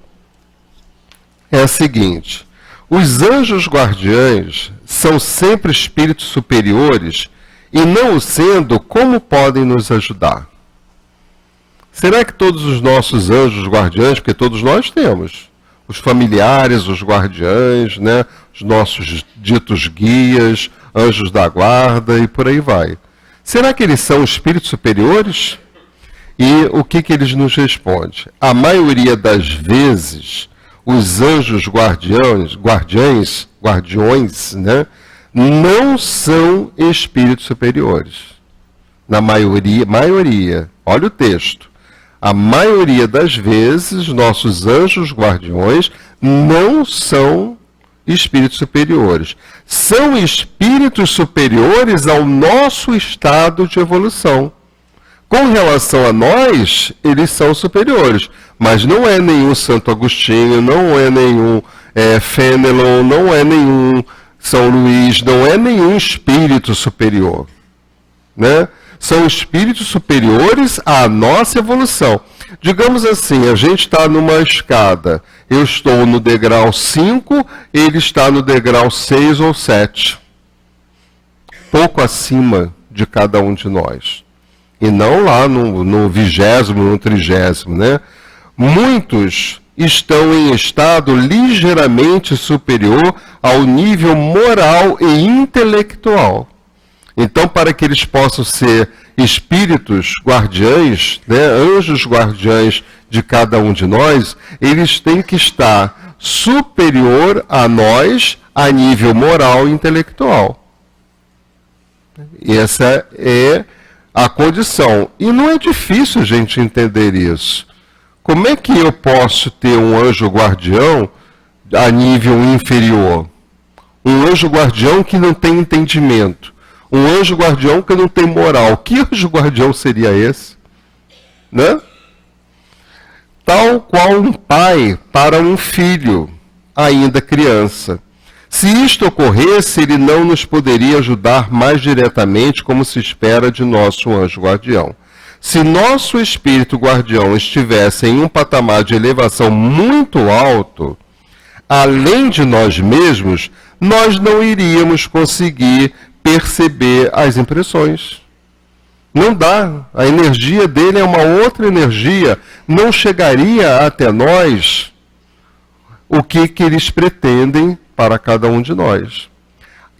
Speaker 2: é a seguinte: os anjos guardiães são sempre espíritos superiores e, não o sendo, como podem nos ajudar? Será que todos os nossos anjos guardiães, porque todos nós temos, os familiares, os guardiães, né, os nossos ditos guias, anjos da guarda e por aí vai, será que eles são espíritos superiores? E o que eles nos respondem? A maioria das vezes, os anjos guardiões, né, não são espíritos superiores. Na maioria, olha o texto. A maioria das vezes, nossos anjos guardiões não são espíritos superiores. São espíritos superiores ao nosso estado de evolução. Com relação a nós, eles são superiores. Mas não é nenhum Santo Agostinho, não é nenhum Fenelon, não é nenhum São Luís, não é nenhum espírito superior. Né? São espíritos superiores à nossa evolução. Digamos assim, a gente está numa escada. Eu estou no degrau 5, ele está no degrau 6 ou 7. Pouco acima de cada um de nós. E não lá no 20º, no 30º, né? Muitos estão em estado ligeiramente superior ao nível moral e intelectual. Então, para que eles possam ser espíritos guardiães, né, anjos guardiães de cada um de nós, eles têm que estar superior a nós a nível moral e intelectual. E essa é a condição. E não é difícil a gente entender isso. Como é que eu posso ter um anjo guardião a nível inferior? Um anjo guardião que não tem entendimento. Um anjo guardião que não tem moral. Que anjo guardião seria esse? Né? Tal qual um pai para um filho, ainda criança. Se isto ocorresse, ele não nos poderia ajudar mais diretamente, como se espera de nosso anjo guardião. Se nosso espírito guardião estivesse em um patamar de elevação muito alto, além de nós mesmos, nós não iríamos conseguir perceber as impressões. Não dá. A energia dele é uma outra energia. Não chegaria até nós o que eles pretendem para cada um de nós.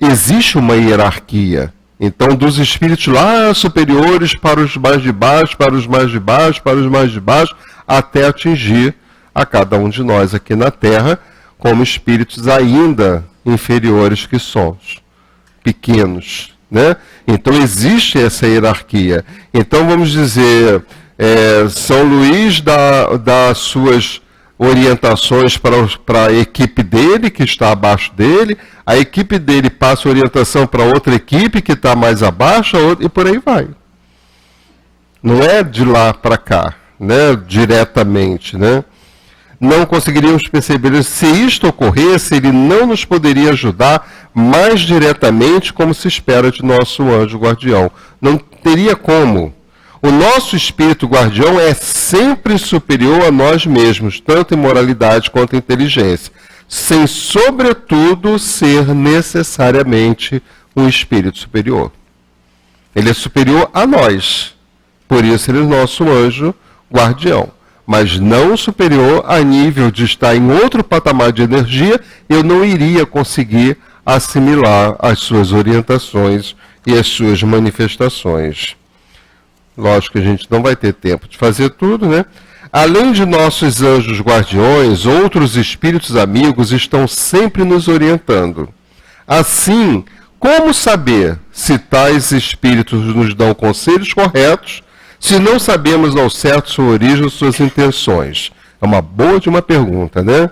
Speaker 2: Existe uma hierarquia. Então, dos espíritos lá superiores para os mais de baixo, para os mais de baixo, para os mais de baixo, até atingir a cada um de nós aqui na Terra, como espíritos ainda inferiores que somos, pequenos, né? Então existe essa hierarquia. Então vamos dizer, São Luís dá suas orientações para a equipe dele, que está abaixo dele, a equipe dele passa orientação para outra equipe que está mais abaixo, e por aí vai. Não é de lá para cá, né? Diretamente, né? Não conseguiríamos perceber, se isto ocorresse, ele não nos poderia ajudar mais diretamente como se espera de nosso anjo guardião. Não teria como. O nosso espírito guardião é sempre superior a nós mesmos, tanto em moralidade quanto em inteligência, sem, sobretudo, ser necessariamente um espírito superior. Ele é superior a nós, por isso ele é o nosso anjo guardião, mas não superior a nível de estar em outro patamar de energia. Eu não iria conseguir assimilar as suas orientações e as suas manifestações. Lógico que a gente não vai ter tempo de fazer tudo, né? Além de nossos anjos guardiões, outros espíritos amigos estão sempre nos orientando. Assim, como saber se tais espíritos nos dão conselhos corretos, se não sabemos ao certo sua origem ou suas intenções? É uma boa de uma pergunta, né?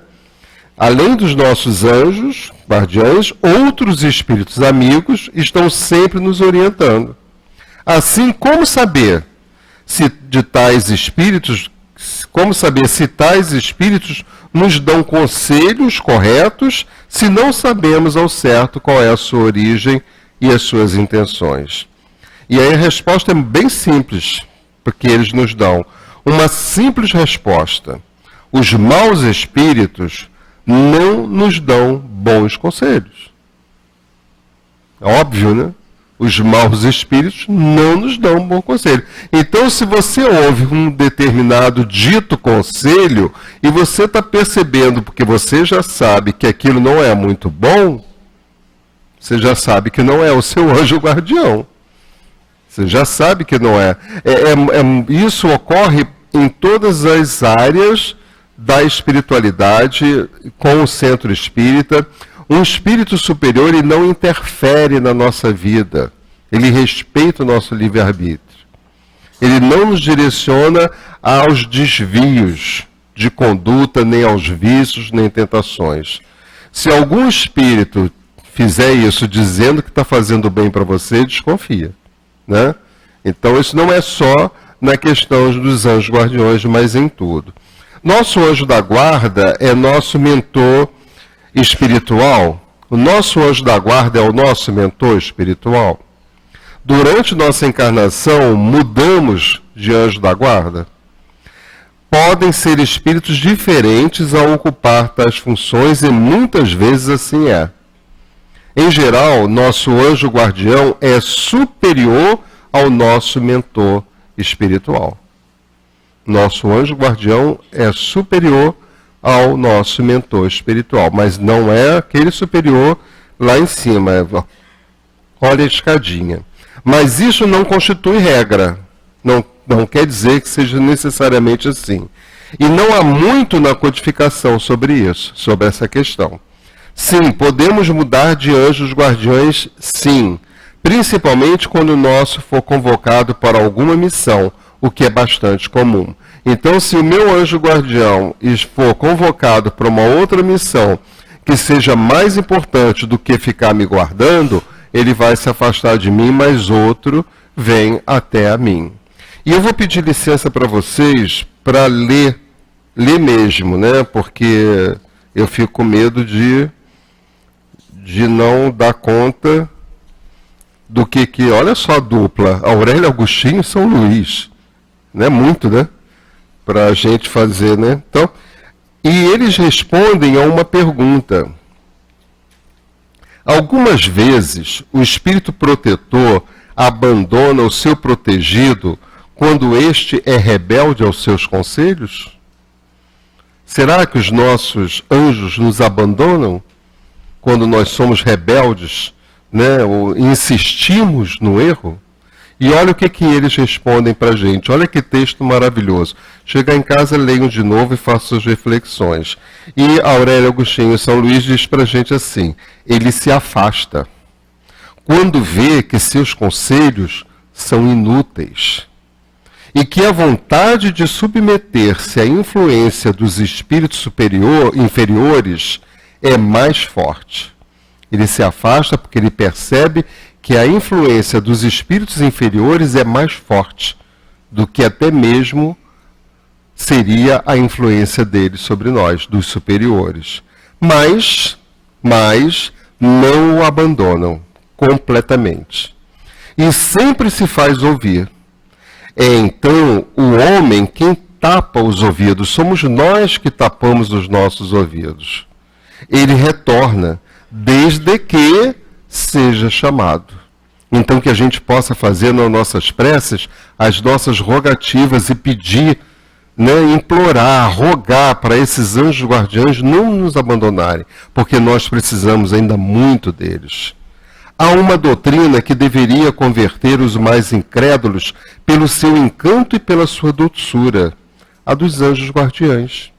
Speaker 2: Além dos nossos anjos guardiões, outros espíritos amigos estão sempre nos orientando. Assim, como saber se tais espíritos nos dão conselhos corretos, se não sabemos ao certo qual é a sua origem e as suas intenções? E aí a resposta é bem simples, porque eles nos dão uma simples resposta. Os maus espíritos não nos dão bons conselhos. É óbvio, né? Os maus espíritos não nos dão um bom conselho. Então, se você ouve um determinado dito conselho e você está percebendo, porque você já sabe que aquilo não é muito bom, você já sabe que não é o seu anjo guardião. Você já sabe que não é. Isso ocorre em todas as áreas da espiritualidade, com o centro espírita. Um espírito superior, ele não interfere na nossa vida. Ele respeita o nosso livre-arbítrio. Ele não nos direciona aos desvios de conduta, nem aos vícios, nem tentações. Se algum espírito fizer isso dizendo que está fazendo bem para você, desconfia, né? Então isso não é só na questão dos anjos guardiões, mas em tudo. Nosso anjo da guarda é nosso mentor espiritual. O nosso anjo da guarda é o nosso mentor espiritual. Durante nossa encarnação, mudamos de anjo da guarda. Podem ser espíritos diferentes a ocupar tais funções e muitas vezes assim é. Em geral, nosso anjo guardião é superior ao nosso mentor espiritual. Nosso anjo guardião é superior ao nosso mentor espiritual, mas não é aquele superior lá em cima. Olha a escadinha. Mas isso não constitui regra. Não quer dizer que seja necessariamente assim. E não há muito na codificação sobre isso, sobre essa questão. Sim, podemos mudar de anjos guardiões, sim. Principalmente quando o nosso for convocado para alguma missão, o que é bastante comum. Então, se o meu anjo guardião for convocado para uma outra missão que seja mais importante do que ficar me guardando, ele vai se afastar de mim, mas outro vem até a mim. E eu vou pedir licença para vocês para ler mesmo, né? Porque eu fico com medo de não dar conta do que... Olha só a dupla, Aurélio Agostinho e São Luís. Não é muito, né? Para a gente fazer, né? Então, e eles respondem a uma pergunta. Algumas vezes, o espírito protetor abandona o seu protegido quando este é rebelde aos seus conselhos? Será que os nossos anjos nos abandonam quando nós somos rebeldes, né? Ou insistimos no erro? E olha o que eles respondem para a gente. Olha que texto maravilhoso. Chegar em casa, leiam de novo e façam suas reflexões. E Aurélio Agostinho e São Luís diz para a gente assim: ele se afasta. quando vê que seus conselhos são inúteis e que a vontade de submeter-se à influência dos espíritos inferiores é mais forte. Ele se afasta porque ele percebe que a influência dos espíritos inferiores é mais forte do que até mesmo seria a influência deles sobre nós, dos superiores. Mas não o abandonam completamente. E sempre se faz ouvir. É então o homem quem tapa os ouvidos, somos nós que tapamos os nossos ouvidos. Ele retorna, desde que seja chamado. Então que a gente possa fazer nas nossas preces as nossas rogativas e pedir, implorar, rogar para esses anjos guardiães não nos abandonarem, porque nós precisamos ainda muito deles. Há uma doutrina que deveria converter os mais incrédulos pelo seu encanto e pela sua doçura, a dos anjos guardiães.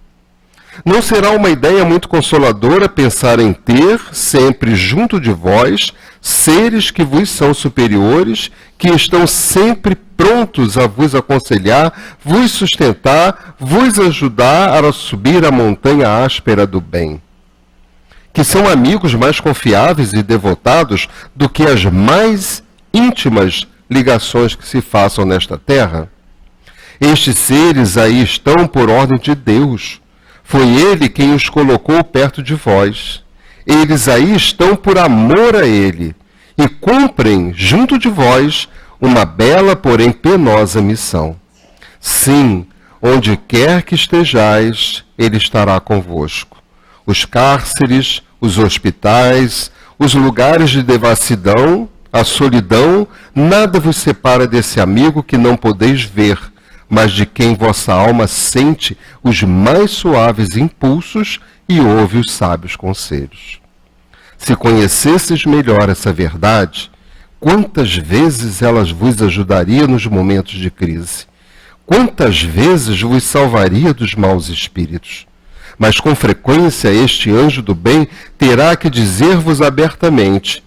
Speaker 2: Não será uma ideia muito consoladora pensar em ter, sempre junto de vós, seres que vos são superiores, que estão sempre prontos a vos aconselhar, vos sustentar, vos ajudar a subir a montanha áspera do bem. Que são amigos mais confiáveis e devotados do que as mais íntimas ligações que se façam nesta terra? Estes seres aí estão por ordem de Deus. Foi Ele quem os colocou perto de vós. Eles aí estão por amor a Ele e cumprem, junto de vós, uma bela, porém penosa missão. Sim, onde quer que estejais, Ele estará convosco. Os cárceres, os hospitais, os lugares de devassidão, a solidão, nada vos separa desse amigo que não podeis ver, mas de quem vossa alma sente os mais suaves impulsos e ouve os sábios conselhos. Se conhecesseis melhor essa verdade, quantas vezes elas vos ajudaria nos momentos de crise? Quantas vezes vos salvaria dos maus espíritos? Mas com frequência este anjo do bem terá que dizer-vos abertamente: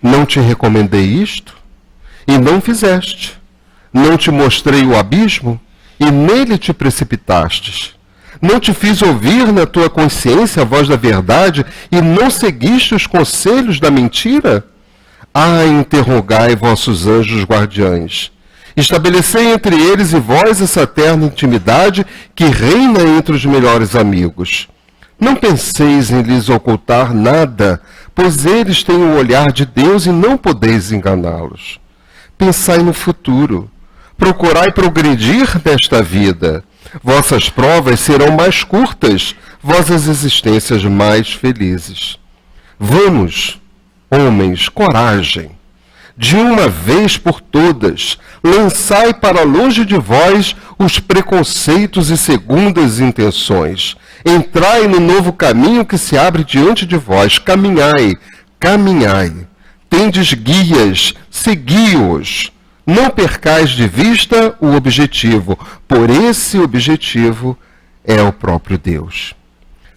Speaker 2: não te recomendei isto? E não fizeste. Não te mostrei o abismo? E nele te precipitastes. Não te fiz ouvir na tua consciência a voz da verdade e não seguiste os conselhos da mentira? Interrogai vossos anjos guardiães. Estabelecei entre eles e vós essa terna intimidade que reina entre os melhores amigos. Não penseis em lhes ocultar nada, pois eles têm o olhar de Deus e não podeis enganá-los. Pensai no futuro. Procurai progredir nesta vida. Vossas provas serão mais curtas, vossas existências mais felizes. Vamos, homens, coragem. De uma vez por todas, lançai para longe de vós os preconceitos e segundas intenções. Entrai no novo caminho que se abre diante de vós. Caminhai, caminhai. Tendes guias, segui-os. Não percais de vista o objetivo, por esse objetivo é o próprio Deus.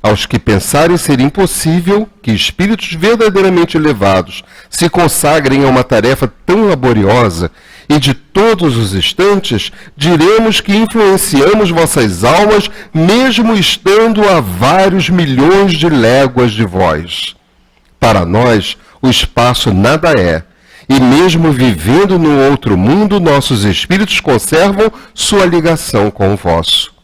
Speaker 2: Aos que pensarem ser impossível que espíritos verdadeiramente elevados se consagrem a uma tarefa tão laboriosa e de todos os instantes, diremos que influenciamos vossas almas mesmo estando a vários milhões de léguas de vós. Para nós, o espaço nada é, e mesmo vivendo no outro mundo, nossos espíritos conservam sua ligação com o vosso.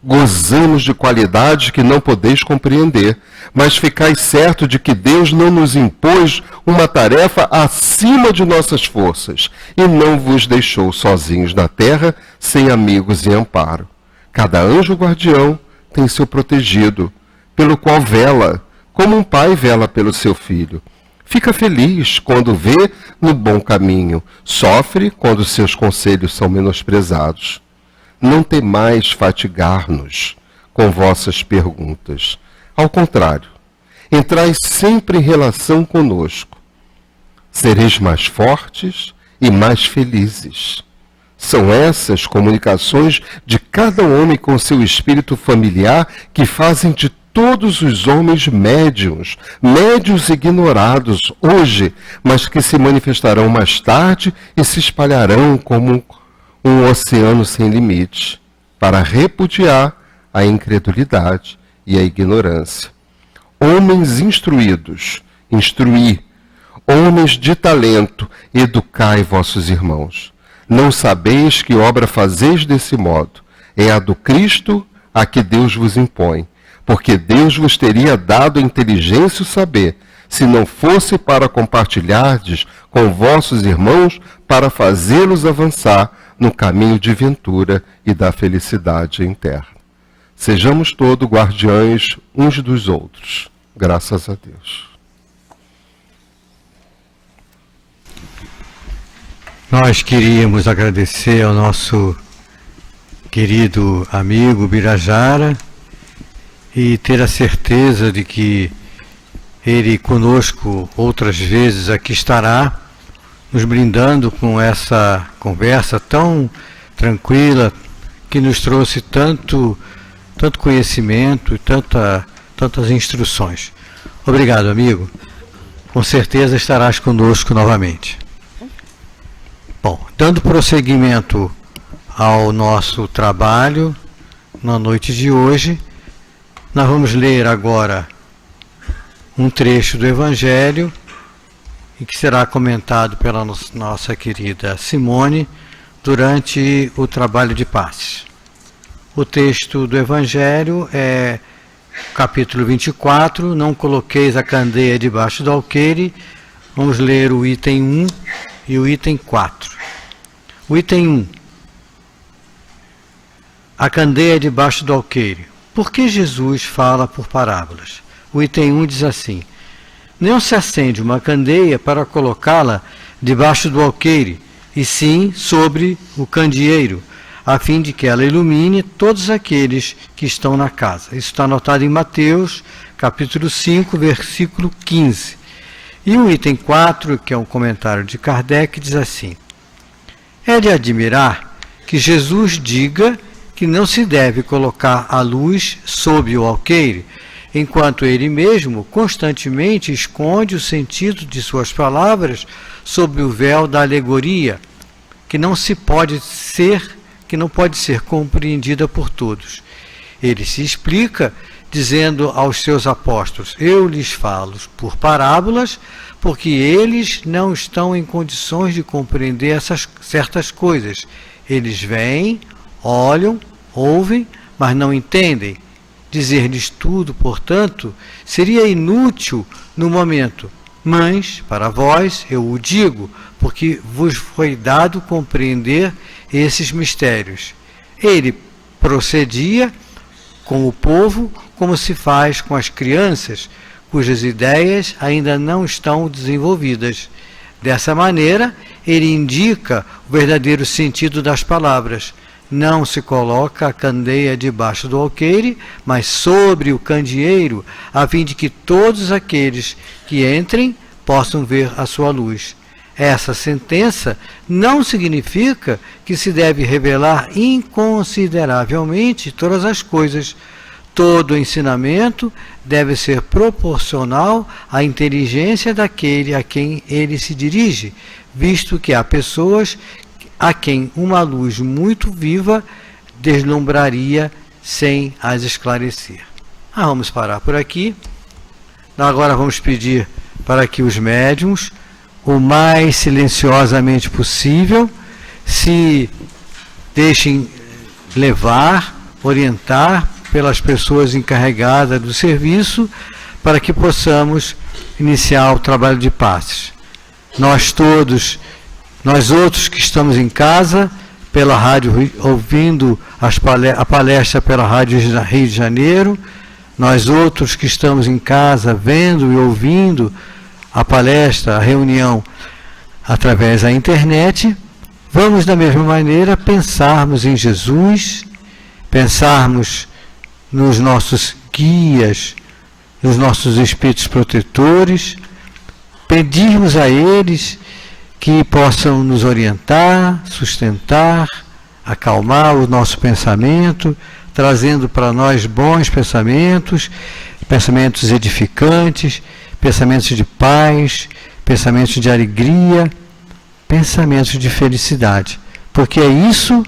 Speaker 2: Gozamos de qualidades que não podeis compreender, mas ficai certo de que Deus não nos impôs uma tarefa acima de nossas forças e não vos deixou sozinhos na terra, sem amigos e amparo. Cada anjo guardião tem seu protegido, pelo qual vela, como um pai vela pelo seu filho. Fica feliz quando vê no bom caminho, sofre quando seus conselhos são menosprezados. Não temais fatigar-nos com vossas perguntas. Ao contrário, entrai sempre em relação conosco. Sereis mais fortes e mais felizes. São essas comunicações de cada homem com seu espírito familiar que fazem de todos os homens médiuns ignorados hoje, mas que se manifestarão mais tarde e se espalharão como um oceano sem limite, para repudiar a incredulidade e a ignorância. Homens instruídos, instruí. Homens de talento, educai vossos irmãos. Não sabeis que obra fazeis desse modo? É a do Cristo a que Deus vos impõe. Porque Deus vos teria dado a inteligência e o saber, se não fosse para compartilhardes com vossos irmãos, para fazê-los avançar no caminho de ventura e da felicidade em terra. Sejamos todos guardiães uns dos outros. Graças a Deus.
Speaker 1: Nós queríamos agradecer ao nosso querido amigo Birajara e ter a certeza de que ele conosco outras vezes aqui estará, nos brindando com essa conversa tão tranquila, que nos trouxe tanto conhecimento e tantas instruções. Obrigado, amigo. Com certeza estarás conosco novamente. Bom, dando prosseguimento ao nosso trabalho na noite de hoje, nós vamos ler agora um trecho do Evangelho e que será comentado pela nossa querida Simone durante o trabalho de passes. O texto do Evangelho é capítulo 24, não coloqueis a candeia debaixo do alqueire. Vamos ler o item 1 e o item 4. O item 1. A candeia debaixo do alqueire. Por que Jesus fala por parábolas? O item 1 diz assim: não se acende uma candeia para colocá-la debaixo do alqueire, e sim sobre o candeeiro, a fim de que ela ilumine todos aqueles que estão na casa. Isso está anotado em Mateus, capítulo 5, versículo 15. E o item 4, que é um comentário de Kardec, diz assim: é de admirar que Jesus diga que não se deve colocar a luz sob o alqueire, enquanto ele mesmo constantemente esconde o sentido de suas palavras sob o véu da alegoria, que não pode ser compreendida por todos. Ele se explica dizendo aos seus apóstolos: eu lhes falo por parábolas, porque eles não estão em condições de compreender essas certas coisas. Eles veem, olham, ouvem, mas não entendem. Dizer-lhes tudo, portanto, seria inútil no momento, mas para vós eu o digo, porque vos foi dado compreender esses mistérios. Ele procedia com o povo como se faz com as crianças, cujas ideias ainda não estão desenvolvidas. Dessa maneira, ele indica o verdadeiro sentido das palavras. Não se coloca a candeia debaixo do alqueire, mas sobre o candeeiro, a fim de que todos aqueles que entrem possam ver a sua luz. Essa sentença não significa que se deve revelar inconsideravelmente todas as coisas. Todo ensinamento deve ser proporcional à inteligência daquele a quem ele se dirige, visto que há pessoas a quem uma luz muito viva deslumbraria sem as esclarecer. Vamos parar por aqui. Agora vamos pedir para que os médiuns, o mais silenciosamente possível, se deixem levar, orientar pelas pessoas encarregadas do serviço, para que possamos iniciar o trabalho de passes. Nós outros que estamos em casa, pela rádio, ouvindo a palestra pela Rádio Rio de Janeiro, nós outros que estamos em casa, vendo e ouvindo a palestra, a reunião, através da internet, vamos da mesma maneira pensarmos em Jesus, pensarmos nos nossos guias, nos nossos espíritos protetores, pedirmos a eles que possam nos orientar, sustentar, acalmar o nosso pensamento, trazendo para nós bons pensamentos, pensamentos edificantes, pensamentos de paz, pensamentos de alegria, pensamentos de felicidade. Porque é isso,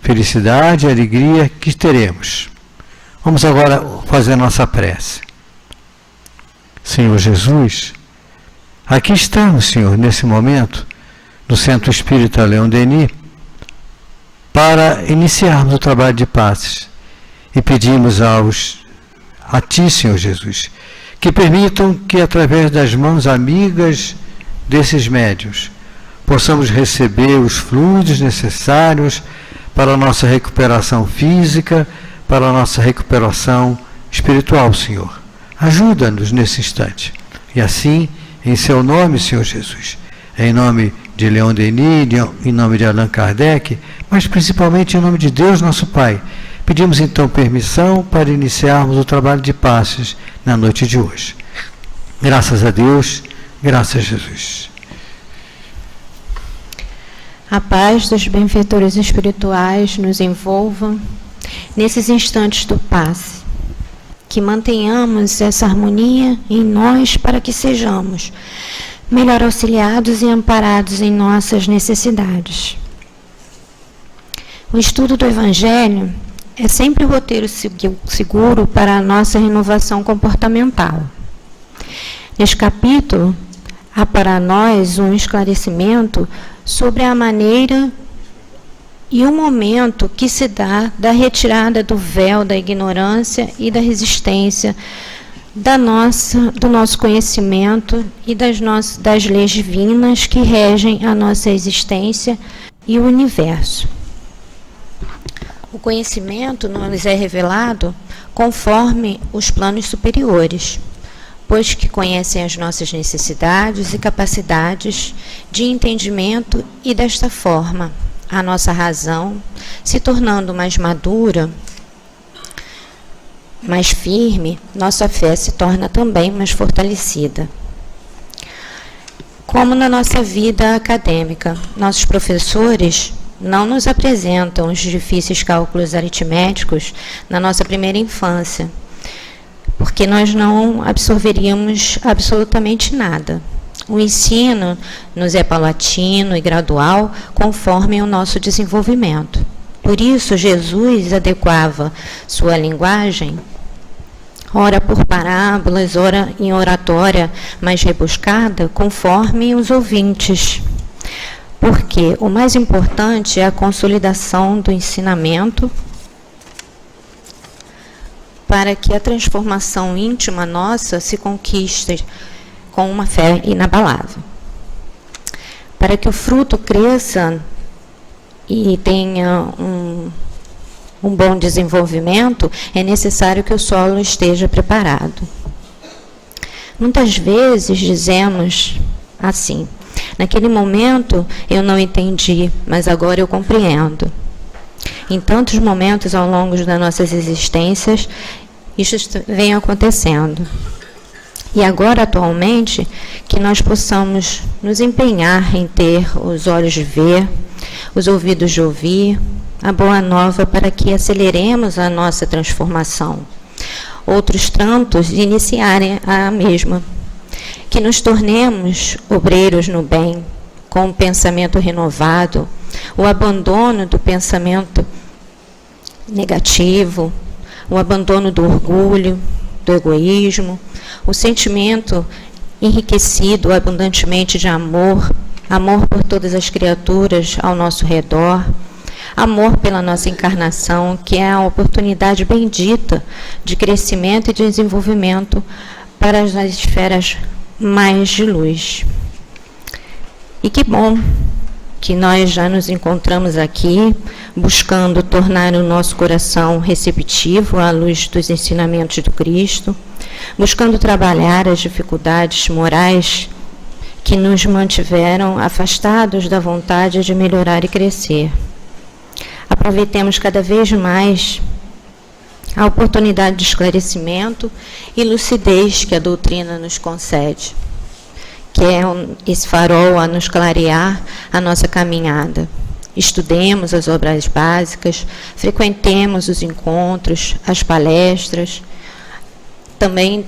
Speaker 1: felicidade e alegria, que teremos. Vamos agora fazer a nossa prece. Senhor Jesus, aqui estamos, Senhor, nesse momento, no Centro Espírita Leon Denis, para iniciarmos o trabalho de passes. E pedimos a Ti, Senhor Jesus, que permitam que, através das mãos amigas desses médiuns, possamos receber os fluidos necessários para a nossa recuperação física, para a nossa recuperação espiritual, Senhor. Ajuda-nos nesse instante. E assim, em Seu nome, Senhor Jesus, em nome de Leon Denis, em nome de Allan Kardec, mas principalmente em nome de Deus, nosso Pai, pedimos então permissão para iniciarmos o trabalho de passes na noite de hoje. Graças a Deus, graças a Jesus.
Speaker 3: A paz dos benfeitores espirituais nos envolva nesses instantes do passe. Que mantenhamos essa harmonia em nós para que sejamos melhor auxiliados e amparados em nossas necessidades. O estudo do Evangelho é sempre o roteiro seguro para a nossa renovação comportamental. Neste capítulo, há para nós um esclarecimento sobre a maneira e o momento que se dá da retirada do véu da ignorância e da resistência do nosso conhecimento e das leis divinas que regem a nossa existência e o universo. O conhecimento nos é revelado conforme os planos superiores, pois que conhecem as nossas necessidades e capacidades de entendimento, e desta forma a nossa razão, se tornando mais madura, mais firme, nossa fé se torna também mais fortalecida. Como na nossa vida acadêmica, nossos professores não nos apresentam os difíceis cálculos aritméticos na nossa primeira infância, porque nós não absorveríamos absolutamente nada. O ensino nos é paulatino e gradual, conforme o nosso desenvolvimento. Por isso, Jesus adequava sua linguagem, ora por parábolas, ora em oratória mais rebuscada, conforme os ouvintes. Porque o mais importante é a consolidação do ensinamento, para que a transformação íntima nossa se conquiste com uma fé inabalável. Para que o fruto cresça e tenha um bom desenvolvimento, é necessário que o solo esteja preparado. Muitas vezes dizemos assim: naquele momento eu não entendi, mas agora eu compreendo. Em tantos momentos ao longo das nossas existências, isso vem acontecendo. E agora, atualmente, que nós possamos nos empenhar em ter os olhos de ver, os ouvidos de ouvir, a boa nova, para que aceleremos a nossa transformação. Outros tantos iniciarem a mesma. Que nos tornemos obreiros no bem, com um pensamento renovado, o abandono do pensamento negativo, o abandono do orgulho, do egoísmo, o sentimento enriquecido abundantemente de amor, amor por todas as criaturas ao nosso redor, amor pela nossa encarnação, que é a oportunidade bendita de crescimento e desenvolvimento para as esferas mais de luz. E que bom que nós já nos encontramos aqui, buscando tornar o nosso coração receptivo à luz dos ensinamentos do Cristo, buscando trabalhar as dificuldades morais que nos mantiveram afastados da vontade de melhorar e crescer. Aproveitemos cada vez mais a oportunidade de esclarecimento e lucidez que a doutrina nos concede, que é esse farol a nos clarear a nossa caminhada. estudemos as obras básicas, frequentemos os encontros, as palestras, também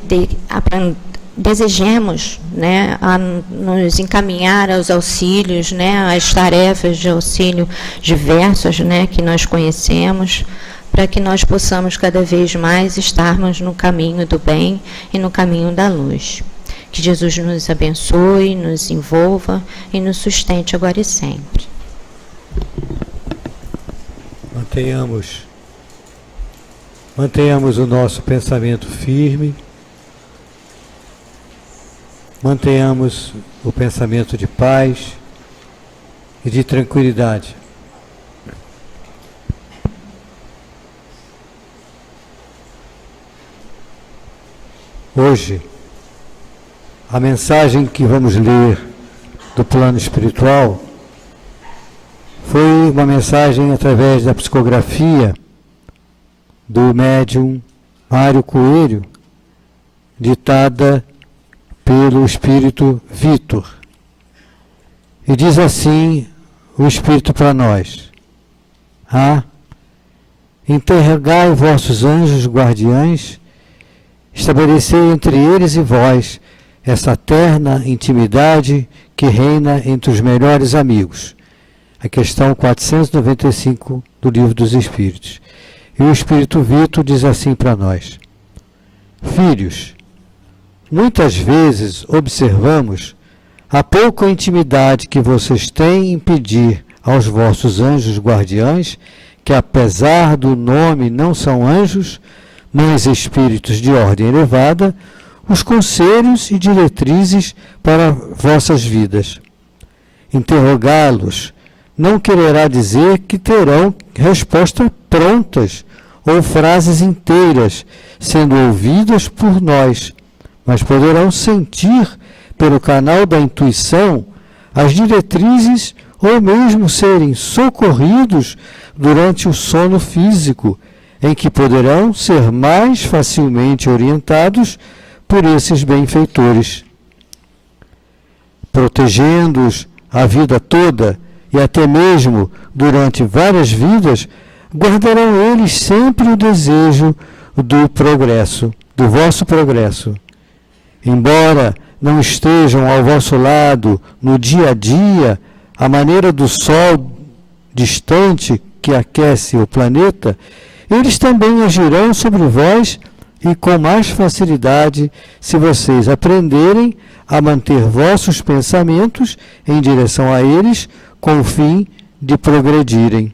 Speaker 3: desejemos, né, a nos encaminhar aos auxílios, né, às tarefas de auxílio diversas, né, que nós conhecemos, para que nós possamos cada vez mais estarmos no caminho do bem e no caminho da luz. Que Jesus nos abençoe, nos envolva e nos sustente agora e sempre.
Speaker 1: Mantenhamos o nosso pensamento firme, mantenhamos o pensamento de paz e de tranquilidade. Hoje, a mensagem que vamos ler do plano espiritual foi uma mensagem através da psicografia do médium Mário Coelho, ditada pelo espírito Vitor. E diz assim o espírito para nós: interrogai vossos anjos guardiães, estabelecei entre eles e vós essa terna intimidade que reina entre os melhores amigos. A questão 495 do Livro dos Espíritos. E o Espírito Vitor diz assim para nós: filhos, muitas vezes observamos a pouca intimidade que vocês têm em pedir aos vossos anjos guardiães, que apesar do nome não são anjos, mas espíritos de ordem elevada, os conselhos e diretrizes para vossas vidas. Interrogá-los não quererá dizer que terão respostas prontas ou frases inteiras sendo ouvidas por nós, mas poderão sentir pelo canal da intuição as diretrizes ou mesmo serem socorridos durante o sono físico, em que poderão ser mais facilmente orientados por esses benfeitores. Protegendo-os a vida toda e até mesmo durante várias vidas, guardarão eles sempre o desejo do progresso, do vosso progresso. Embora não estejam ao vosso lado no dia a dia, à maneira do sol distante que aquece o planeta, eles também agirão sobre vós e com mais facilidade se vocês aprenderem a manter vossos pensamentos em direção a eles com o fim de progredirem.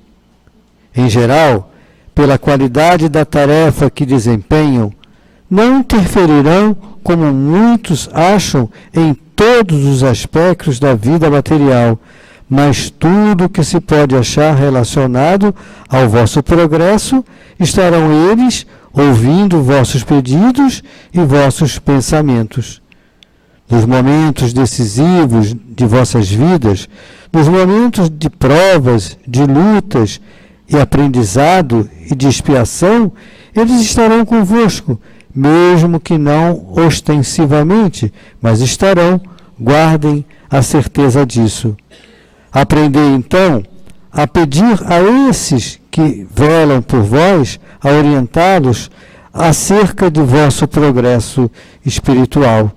Speaker 1: Em geral, pela qualidade da tarefa que desempenham, não interferirão, como muitos acham, em todos os aspectos da vida material, mas tudo que se pode achar relacionado ao vosso progresso, estarão eles ouvindo vossos pedidos e vossos pensamentos. Nos momentos decisivos de vossas vidas, nos momentos de provas, de lutas e aprendizado e de expiação, eles estarão convosco, mesmo que não ostensivamente, mas estarão, guardem a certeza disso. Aprendei, então, a pedir a esses que velam por vós, a orientá-los acerca de vosso progresso espiritual.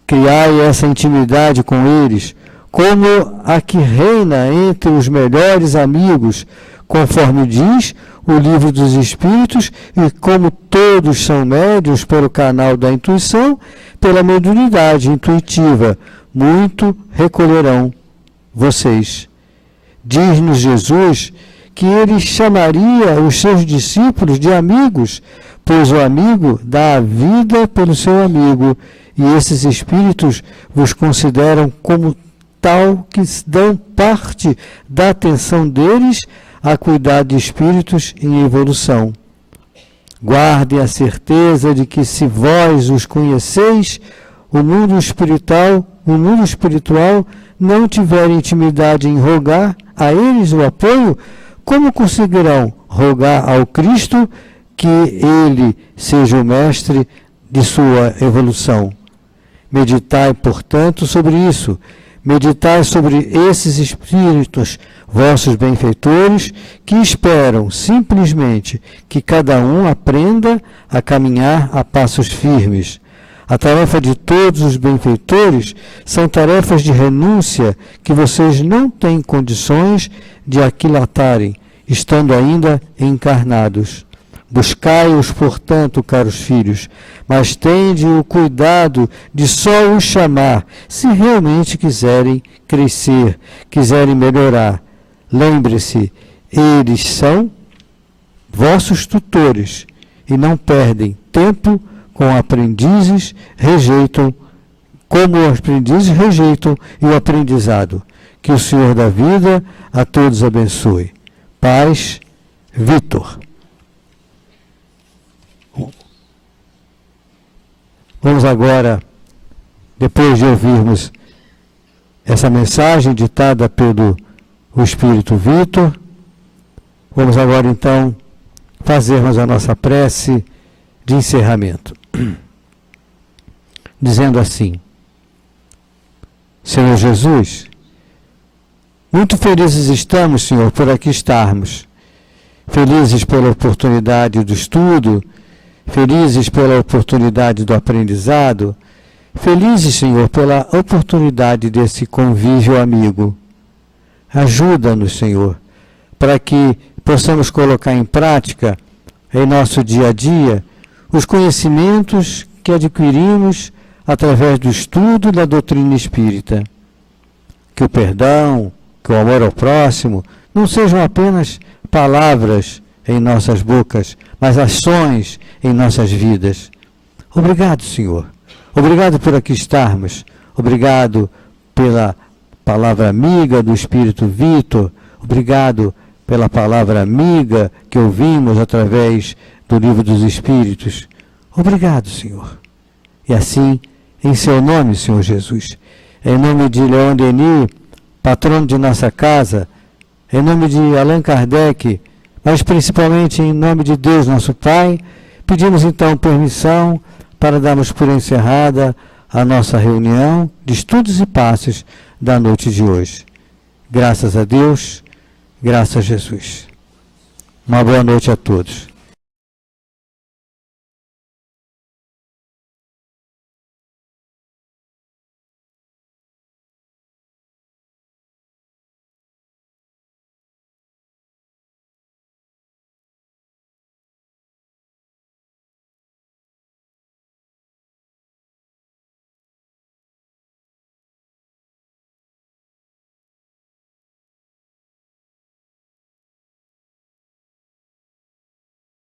Speaker 1: Criai essa intimidade com eles, como a que reina entre os melhores amigos, conforme diz o Livro dos Espíritos, e como todos são médiuns pelo canal da intuição, pela mediunidade intuitiva, muito recolherão vocês. Diz-nos Jesus que ele chamaria os seus discípulos de amigos, pois o amigo dá a vida pelo seu amigo, e esses espíritos vos consideram como tal que dão parte da atenção deles a cuidar de espíritos em evolução. Guardem a certeza de que, se vós os conheceis, o mundo espiritual não tiver intimidade em rogar a eles o apoio, como conseguirão rogar ao Cristo que ele seja o mestre de sua evolução? Meditai, portanto, sobre isso, meditai sobre esses espíritos, vossos benfeitores, que esperam simplesmente que cada um aprenda a caminhar a passos firmes. A tarefa de todos os benfeitores são tarefas de renúncia que vocês não têm condições de aquilatarem, estando ainda encarnados. Buscai-os, portanto, caros filhos, mas tende o cuidado de só os chamar, se realmente quiserem crescer, quiserem melhorar. Lembre-se, eles são vossos tutores e não perdem tempo com aprendizes, como os aprendizes rejeitam e o aprendizado. Que o Senhor da vida a todos abençoe. Paz, Vitor. Vamos agora, depois de ouvirmos essa mensagem ditada pelo Espírito Vitor, vamos agora então fazermos a nossa prece de encerramento. Dizendo assim: Senhor Jesus, muito felizes estamos, Senhor, por aqui estarmos. Felizes pela oportunidade do estudo, felizes pela oportunidade do aprendizado, felizes, Senhor, pela oportunidade desse convívio amigo. Ajuda-nos, Senhor, para que possamos colocar em prática, em nosso dia a dia, os conhecimentos que adquirimos através do estudo da doutrina espírita. Que o perdão, que o amor ao próximo não sejam apenas palavras em nossas bocas, mas ações em nossas vidas. Obrigado, Senhor. Obrigado por aqui estarmos. Obrigado pela palavra amiga do Espírito Vitor. Obrigado pela palavra amiga que ouvimos através do Livro dos Espíritos. Obrigado, Senhor. E assim, em seu nome, Senhor Jesus, em nome de Leon Denis, patrono de nossa casa, em nome de Allan Kardec, mas principalmente em nome de Deus, nosso Pai, pedimos então permissão para darmos por encerrada a nossa reunião de estudos e passos da noite de hoje. Graças a Deus, graças a Jesus. Uma boa noite a todos.